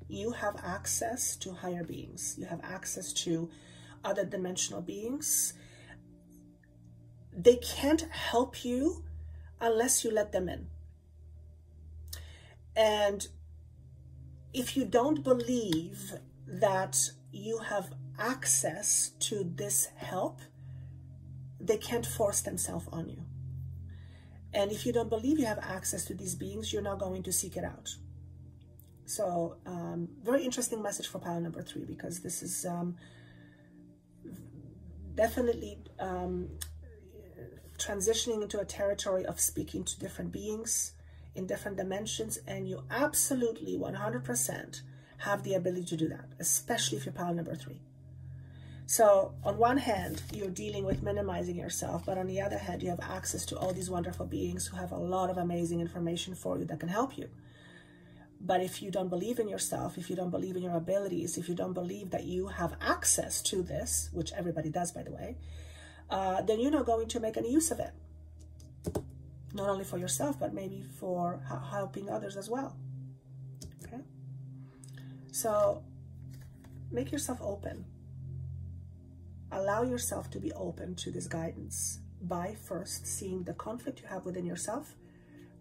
You have access to higher beings. You have access to other dimensional beings. they can't help you unless you let them in. And if you don't believe that you have access to this help, they can't force themselves on you. And if you don't believe you have access to these beings, you're not going to seek it out. So very interesting message for pile number 3, because this is definitely transitioning into a territory of speaking to different beings in different dimensions, and you absolutely 100% have the ability to do that, especially if you're pile number 3. So on one hand, you're dealing with minimizing yourself, but on the other hand, you have access to all these wonderful beings who have a lot of amazing information for you that can help you. But if you don't believe in yourself, if you don't believe in your abilities, if you don't believe that you have access to this, which everybody does, by the way, then you're not going to make any use of it. Not only for yourself, but maybe for helping others as well. Okay? So make yourself open. Allow yourself to be open to this guidance by first seeing the conflict you have within yourself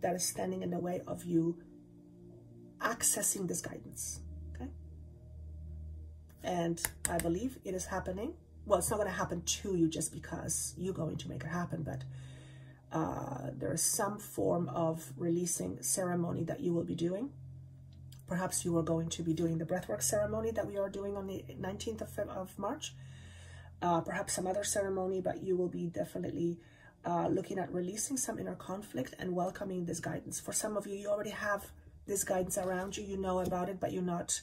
that is standing in the way of you accessing this guidance. Okay? And I believe it is happening. Well, it's not going to happen to you just because you're going to make it happen, but there is some form of releasing ceremony that you will be doing. Perhaps you are going to be doing the breathwork ceremony that we are doing on the 19th of March. Perhaps some other ceremony, but you will be definitely looking at releasing some inner conflict and welcoming this guidance. For some of you, you already have this guidance around you, you know about it, but you're not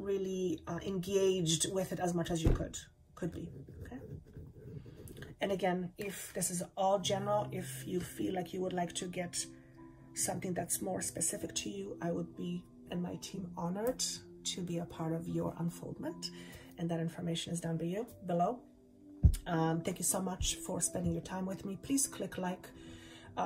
really engaged with it as much as you could be. Okay. And again, if this is all general, if you feel like you would like to get something that's more specific to you, I would be, and my team, honored to be a part of your unfoldment. And that information is down below. Thank you so much for spending your time with me. Please click like,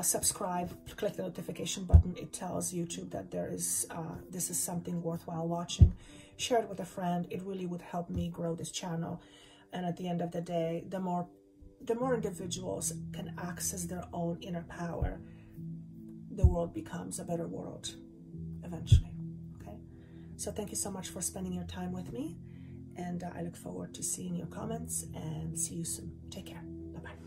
subscribe, click the notification button. It tells YouTube that there is this is something worthwhile watching. Share it with a friend. It really would help me grow this channel. And at the end of the day, the more individuals can access their own inner power, the world becomes a better world eventually. Okay? So thank you so much for spending your time with me. And I look forward to seeing your comments and see you soon. Take care. Bye-bye.